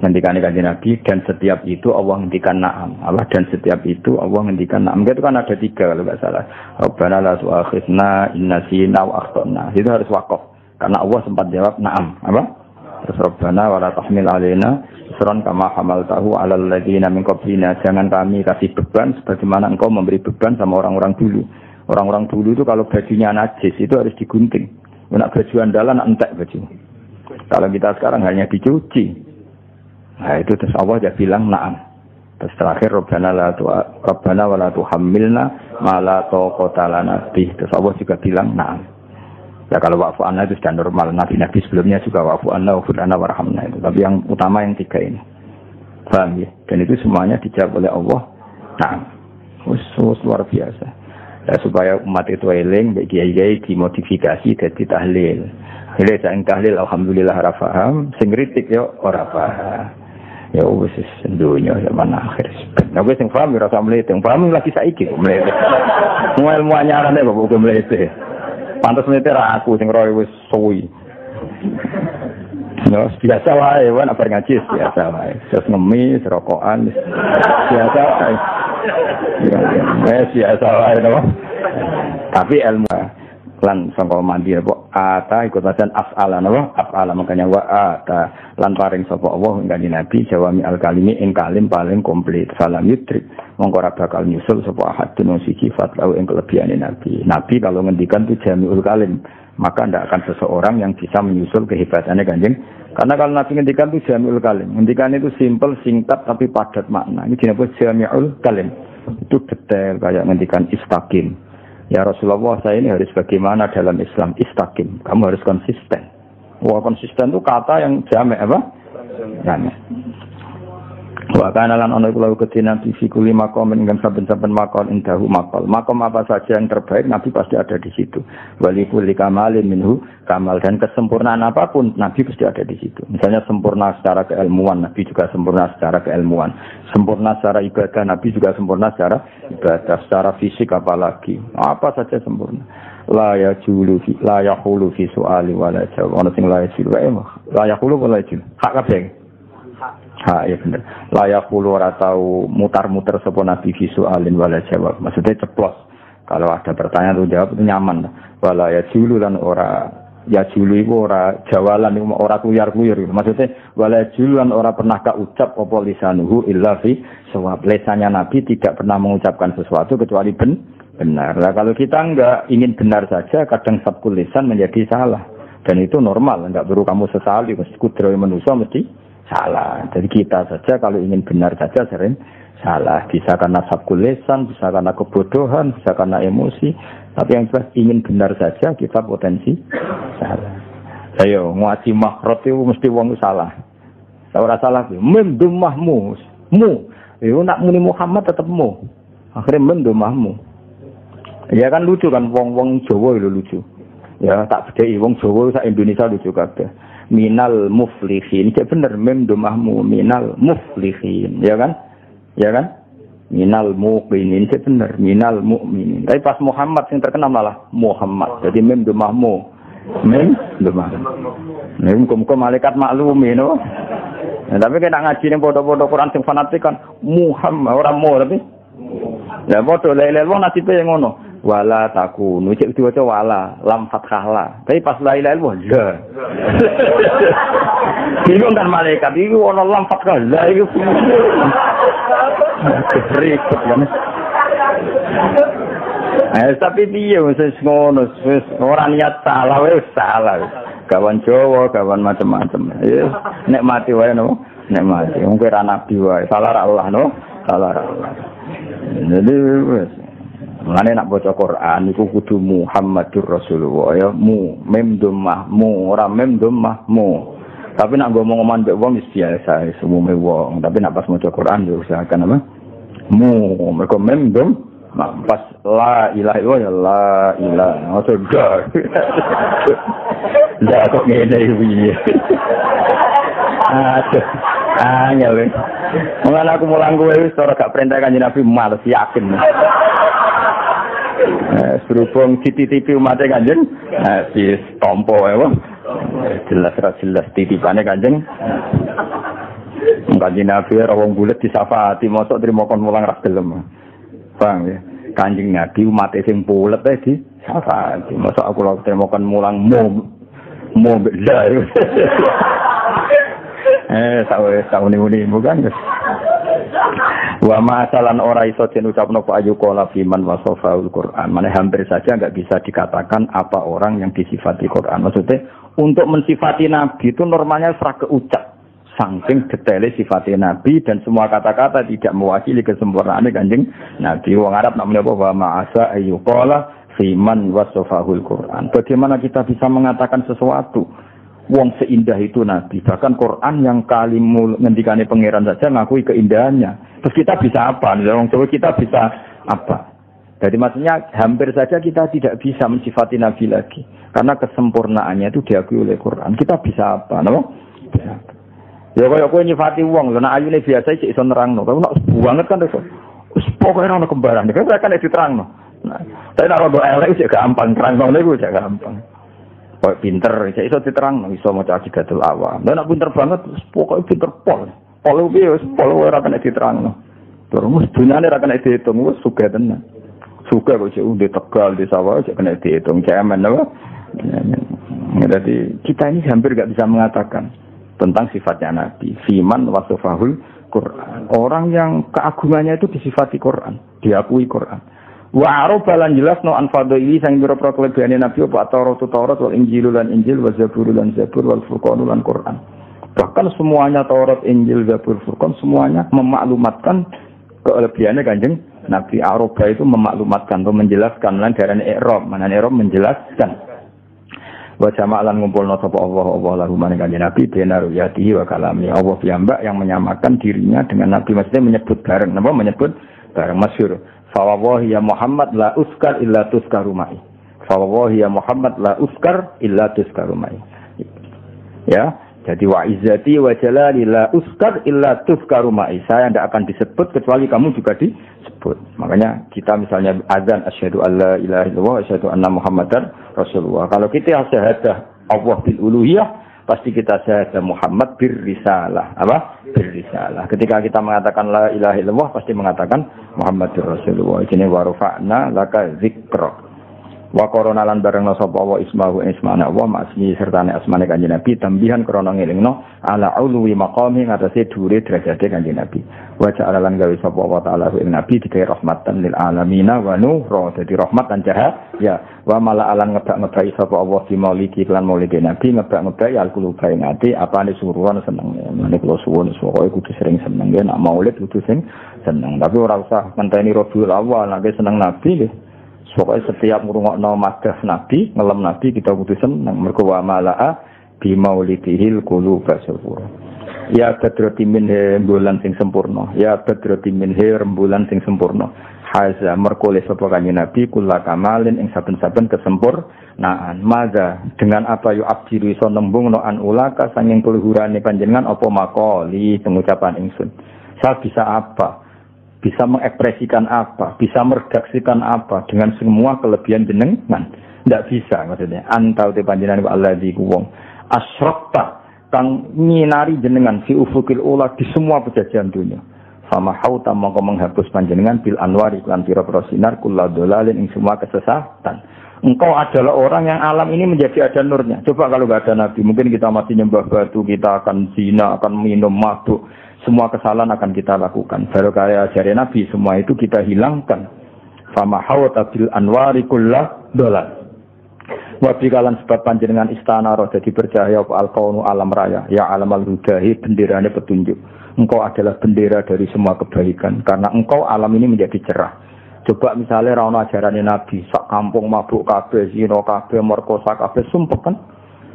ngendikane kanjeng Nabi dan setiap itu Allah ngendikan na'am. Allah dan setiap itu Allah ngendikan na'am. Itu kan ada 3 kalau enggak salah. Rabbana la tu'akhidna in nasina wa akhtana. Itu harus wakaf. Karena Allah sempat jawab na'am. Apa? Terus Rabbana wala tahmil alaina isran kama hamaltahu 'alal ladzina min qablina. Jangan kami kasih beban sebagaimana engkau memberi beban sama orang-orang dulu. Orang-orang dulu itu kalau bajunya najis itu harus digunting. Nak baju andalan entek baju. Kalau kita sekarang hanya dicuci. Nah itu terus Allah dia bilang na'am. Terus terakhir Rabbana wala tuhammilna ma la taqata lana bih. Terus Allah juga bilang na'am. Ya kalau wa'fu anna itu sudah normal. Nabi-nabi sebelumnya juga wa'fu anna wa'fu anna warhamna itu. Tapi yang utama yang tiga ini. Paham ya? Dan itu semuanya dijawab oleh Allah. Na'am. Luar biasa. Ya, supaya umat itu eling, bagi kiai dimodifikasi jadi tahlil. Hele sing tahlil alhamdulillah ora paham, sing kritik yo ora paham. Ya wis dunya zaman akhir. Nah wis sing paham ora usah mlete, sing paham lagi saiki kok mlete. Mu ilmu anyarane kok kok mlete. Pantes mlete ra aku sing roe wis suwi. No, biasa wae, wan apa ngaji biasa wae. Terus ngemis, rokokan, biasa wae. Biasa wae no. Tapi ilmu lan sangka mandi apa ata ikut macan af'ala napa af'ala makanya wa ata lan paring sapa Allah kanjeng Nabi jawami al kalimi ing kalim paling komplit salam yutrik mongko ora bakal nyusul sapa ahadun siji fatlau ing kelebihane Nabi kalau ngendikan itu jamiul kalim maka ndak akan seseorang yang bisa menyusul kehebatannya kanjeng karena kalau Nabi ngendikan itu jamiul kalim ngendikan itu simple singkat tapi padat makna ini dinapa jamiul kalim itu detail kayak ngendikan istaqim. Ya Rasulullah saya ini harus bagaimana dalam Islam istaqim. Kamu harus konsisten. Wah konsisten itu kata yang jamak apa? Jamak. Wa kana lan ana kula kedina fi kulli maqam ing saben-saben maqam indahu maqal. Maqam apa saja yang terbaik Nabi pasti ada di situ. Wali kulli kamalin minhu kamal dan kesempurnaan apapun Nabi pasti ada di situ. Misalnya sempurna secara keilmuan Nabi juga sempurna secara keilmuan. Sempurna secara ibadah Nabi juga sempurna secara ibadah, secara fisik apalagi. Apa saja sempurna. La yaqulu fi su'ali wala jawab. Ana sing la yaqulu la yaqulu wala jawab. Hak kabeh. Ha ya bener. Layak puluh ora tau mutar-mutar sapa nabi visu alin wala jawab. Maksudnya ceplos. Kalau ada pertanyaan tuh jawab itu nyaman. Wala ya julu lan ora ya julu iku ora jawalan iku ora kuyar-kuyur gitu. Maksudnya wala julu lan ora pernah kaucap apa lisanuhu illa fi sawab. Lisannya nabi tidak pernah mengucapkan sesuatu kecuali benar. Nah, kalau kita enggak ingin benar saja kadang sabkul lisan menjadi salah. Dan itu normal, enggak perlu kamu sesali mesti kudrawi manusia mesti salah. Jadi kita saja kalau ingin benar saja sering salah. Bisa karena sabkul lisan, bisa karena kebodohan, bisa karena emosi. Tapi yang jelas ingin benar saja kita potensi salah. Ayo ngaji makhrot itu mesti wong salah. Ora salah kuwi mendumahmu. Yo nak muni Muhammad tetep mu. Akhirnya mendumahmu. Ya kan lucu kan wong Jawa itu lucu. Ya tak bedheki wong Jawa sak Indonesia lucu kabeh. Minal muflihin, cek bener mem domahmu minal muflihin, ya kan? Minal muqinin, cek bener minal mu'minin. Tapi pas Muhammad yang terkenal malah Muhammad, jadi mem domahmu, mem domahmu. Muka-muka malaikat maklumi, no? Nah, tapi kita ngaji yang bodoh-bodoh Quran yang fanatik kan Muhammad orang mau tapi, ya bodoh lele wong nasibnya yang ngono. Wala takunu cek diwaca wala lam fathah la tapi pas la ilaha illallah bingung kan malaikat iki ana lam fathah la iki repot kan tapi piye wis ngono wis ora niat salah wis salah kawan Jawa kawan macam-macam nek mati wae no nek mati wong kira nabi wae salah Allah no salah Allah jadi wis Mane nak baca Quran iku kudu Muhammadur Rasulullah ya mem dhammah ora mem dhammah Tapi nak ngomong-ngomong mbek wong wis biasa semume wong, tapi nak pas maca Quran yo usahakan apa? Mergo mem pas la ilaha illallah ya la ilaha maksud gak. Lah kok ngene iki. Angel. Mengapa aku mulang kowe wis ora gak perintah Kanjeng Nabi males yakin. Berhubung titipi umatnya Kanjeng si tompo ya jelas titipane Kanjeng Kanjeng Nabi rawong bulet disafati mosok trimo kon mulang ra gelem bang ya Kanjeng Nabi umatnya sing bulet di safati mosok aku lho trimo kon mulang Mau bela. Tahu ni bukan. Wa ma'asalan ora iso den ucapno apa ayu qala fiman wasafaul Quran. Mane hampir saja enggak bisa dikatakan apa orang yang disifati Quran. Maksudnya untuk mensifati Nabi itu normalnya serah keucap. Saking detailnya sifatnya Nabi dan semua kata-kata tidak mewakili kesempurnaan Kanjeng Nabi. Wong Arab namanya apa? Wa ma'asa ayu qala fiman wasafahul Quran. Bagaimana kita bisa mengatakan sesuatu wong seindah itu Nabi, bahkan Quran yang kalimul ngendikane pangeran saja ngakui keindahannya. Terus kita bisa apa? Wong Jawa kita bisa apa? Jadi maksudnya hampir saja kita tidak bisa mensifati Nabi lagi karena kesempurnaannya itu diakui oleh Quran. Kita bisa apa? Napa? Ya kaya kowe nyifati wong, lho nek ayune biasa sik iso nerangno. Kalau nek banget kan iso. Wis pokoke ana kembaran, kan kan diterangno. Nah, tapi nek rodo elek sik gampang, terangno niku sik gampang. Kok pinter, sik iso diterangno, iso maca Aqidatul Awam. Lah nek pinter banget, pokoke pinter pol. Pol piye wis pol ora kena diterangno. Terus dunyane ora kena diitung, wis sugih tenan. Sugih kok sik di Tegal, di sawah sik kena diitung, cemen apa? Jadi kita ini hampir enggak bisa mengatakan tentang sifatnya Nabi. Fiman wasafahul Quran. Orang yang keagungannya itu disifati Quran, diakui Quran. Wa arabalan jelas no anfadili sang biro-biro kelebihane Nabi apa Taurat wal Injil lan Injil wa Zabur lan Zabur wal Furqan lan Quran. Bahkan semuanya Taurat, Injil, Zabur, Furqan semuanya memaklumatkan kelebihannya Kanjeng Nabi. Araba itu memaklumatkan atau menjelaskan lan darane i'rab. Mana i'rab menjelaskan. Wa jama'alan ngumpulna sapa Allah lahu maring Kanjeng Nabi benar yati wa kalami. Allah piyambak yang menyamakan dirinya dengan Nabi, maksudnya menyebut bareng. Napa menyebut bareng masyhur. Fa wallahi ya Muhammad la uskar illa tuskaru ma'i. Fa wallahi ya Muhammad la uskar illa tuskaru ma'i. Ya, jadi wa izzati wa jalali la uskar illa tuskaru ma'i. Saya tidak akan disebut kecuali kamu juga disebut. Makanya kita misalnya azan asyhadu alla ilaha illallah wa asyhadu anna muhammadar rasulullah. Kalau kita syahadah Allah bil uluhiyah, pasti kita syahadah Muhammad bir risalah. Apa? Bir risalah. Ketika kita mengatakan la ilaha illallah, pasti mengatakan Muhammadur Rasulullah. Ini wa rafa'na laka dzikra. Wa korona lan bareng sapa wa ismahu ismana wa masmi sertane asmane Kanjeng Nabi tambihan krana ngelingno ala ulwi maqami ngatasi dhuwure derajate Kanjeng Nabi. Wa ja'ala lan gawe sapa wa ta'ala ing Nabi dikai rahmatan lil alamin wa nuhra, dadi rahmat lan cahaya. Wa mala alan ngebak-ngebai sapa Allah di maulidi lan maulid Nabi ngebak-ngebai al-quluba ing ati apane suruhan seneng. Nek kula suwun pokoke kudu sering seneng ya nek maulid kudu sing seneng. Tapi ora usah ngenteni Rabiul Awal nek seneng Nabi nggih. Pokoknya setiap ngrungokno madah Nabi, ngelem Nabi kita kudu seneng mergo wa malaa bi maulidihil quluba sufura. Ya badroti minhe rembulan sing sempurna. Ya badroti minhe rembulan sing sempurna. Haza mergo le sapa Kanjeng Nabi kula kamalin ing saben-saben kesempurnaan. Maga dengan apa yu abdiru iso nembungno an ulaka sanging keluhurane panjenengan apa makoli pengucapan ingsun. Saya bisa apa? Bisa mengekspresikan apa, bisa meredaksikan apa dengan semua kelebihan jenengan. Tidak bisa maksudnya. Antau te panjenengan Allah di wong asrokta kang nyinari jenengan fi ufukil ula di semua pejajahan dunia. Sama hauta mongko menghapus panjenengan bil anwari lan pira-pira sinar kula dolalin ing semua kesesatan. Engkau adalah orang yang alam ini menjadi ada nurnya. Coba kalau nggak ada Nabi, mungkin kita masih nyembah batu, kita akan zina, akan minum mabuk. Semua kesalahan akan kita lakukan. Baru kaya jari Nabi, semua itu kita hilangkan. Fama hawata bil anwari kullah dolal. Wabikalan sebab panjenengan istana roh jadi bercahaya al-kaunu alam raya. Ya alam al-hudahi benderanya petunjuk. Engkau adalah bendera dari semua kebaikan. Karena engkau alam ini menjadi cerah. Coba misalnya rauna ajarannya Nabi. Sak kampung mabuk kabeh, zina kabeh, merkosa kabeh, sumpah kan?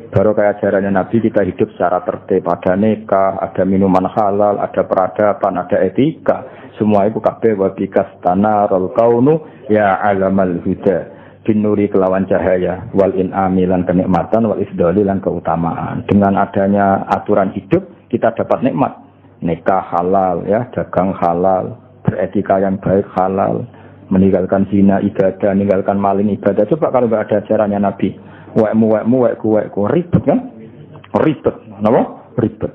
Baru kayak ajarannya Nabi kita hidup secara tertib, ada nikah, ada minuman halal, ada peradaban, ada etika. Semua itu kabeh wabikas tanarul kaunu ya alamal huda. Binuri kelawan cahaya, wal in'ami lan kenikmatan, wal isdali lan keutamaan. Dengan adanya aturan hidup kita dapat nikmat. Nikah halal ya, dagang halal, beretika yang baik halal, meninggalkan zina ibadah, meninggalkan maling ibadah. Coba kalau enggak ada ajarannya Nabi. Wekku ribet kan? Ribet, napa? Ribet.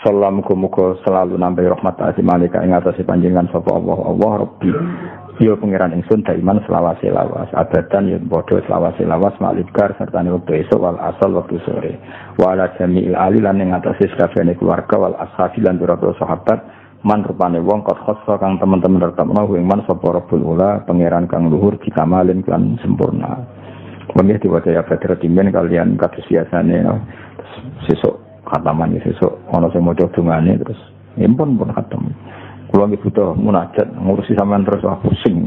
Salam muga-muga selalu nambah rahmat asih malaikat ing atase panjenengan sapa Allah Rabbi. Ya pengiran ingsun daiman selawase lawas abadan ya padha selawase lawas malikar serta wektu esuk wal asal wektu sore wala jami'il ali lan ing atase sakabehane keluarga wal ashabi lan para sahabat man rupane wong kok khoso kang teman-teman retepno ing man sapa Rabbul Ula pangeran kang luhur dikamalin kan sempurna. Mengih diwaca ya Badr dimen kalian kados biasane sesuk khataman sesuk ana sing maca dongane terus impun pun khatam. Kalau nggak butuh munajat ngurusi sampean terus pusing.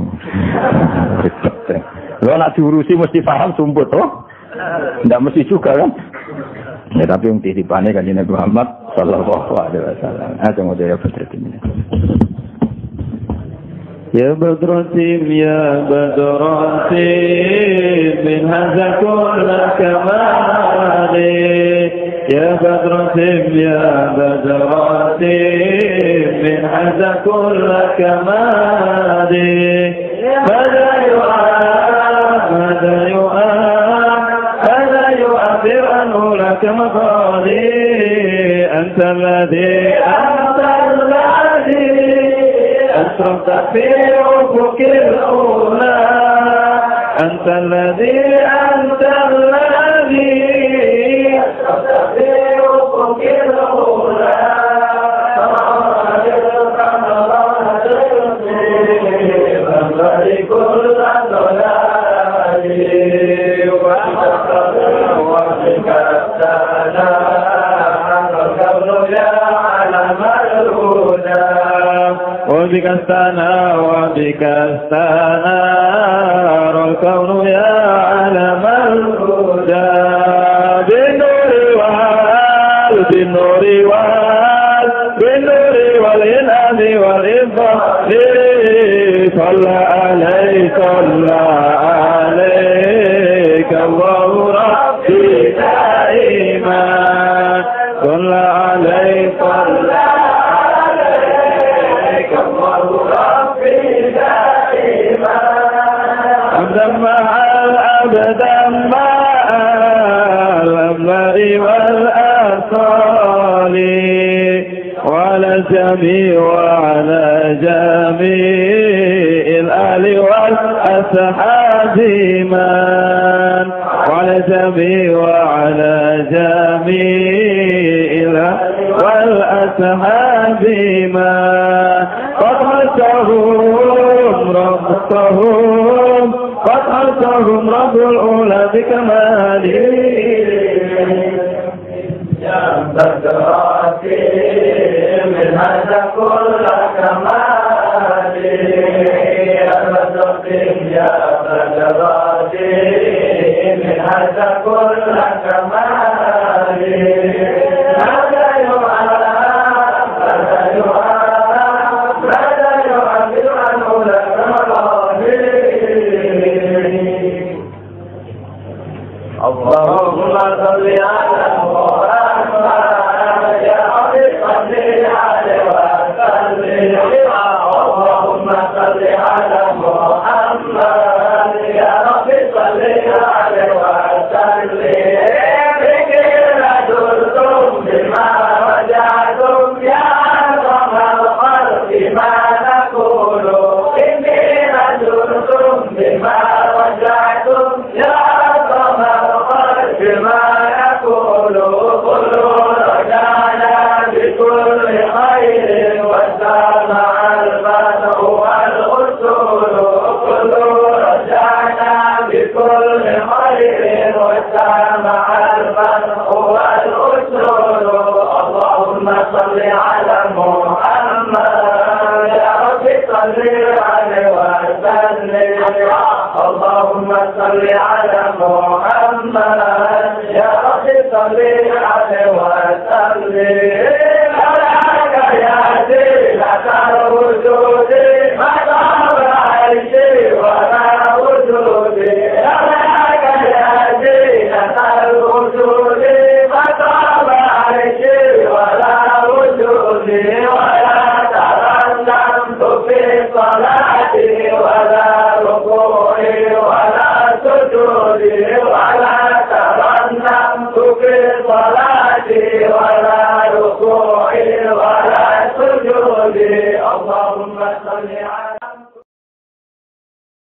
Kalau nak diurusi mesti paham sumput toh? Tidak mesti juga kan? Ya tapi yang titipannya kan Nabi Muhammad sallallahu alaihi wasallam. Ada mau jawab ini. Ya Badratim ya Badratim min hadza kullu kamali ya Badratim ya Badratim min hadza kullu kamali mada yu'athir anhu laka maqali anta alladhi أسرت في أفق الأولى أنت الذي أسرت في أفق الأولى فملك الأضلال وبك السلام الكون يا علم الهدى وبك استنار الكون يا علم الهدى بالنور والإنعام والإفضال صلى عليك الله ربي دائما صلى عليك أبدا مع الأملاء والأصال وعلى جميع الآل والأصحاب من وعلى جميع الآل والأصحاب من قد حسهم رب الأولى بكماله يا بدراتي من هذا كل كمالي يا بدراتي من هذا كل كمالي اللهم صل على محمد يا رب صل عليه وسلم اللهم صل على محمد يا رب صل عليه وسلم بكل دلتم بما وجعتم يا أعظم الخلق ما نقول إني رجلتم بما وجعتم يا بما يقول كل رجعنا بكل خير وسامع الفتح والأصول كل رجعنا بكل خير وسامع الفتح والأصول اللهم صل على محمد يا رب صل عليه وسلم اللهم صل على محمد يا رب صل عليه وسلم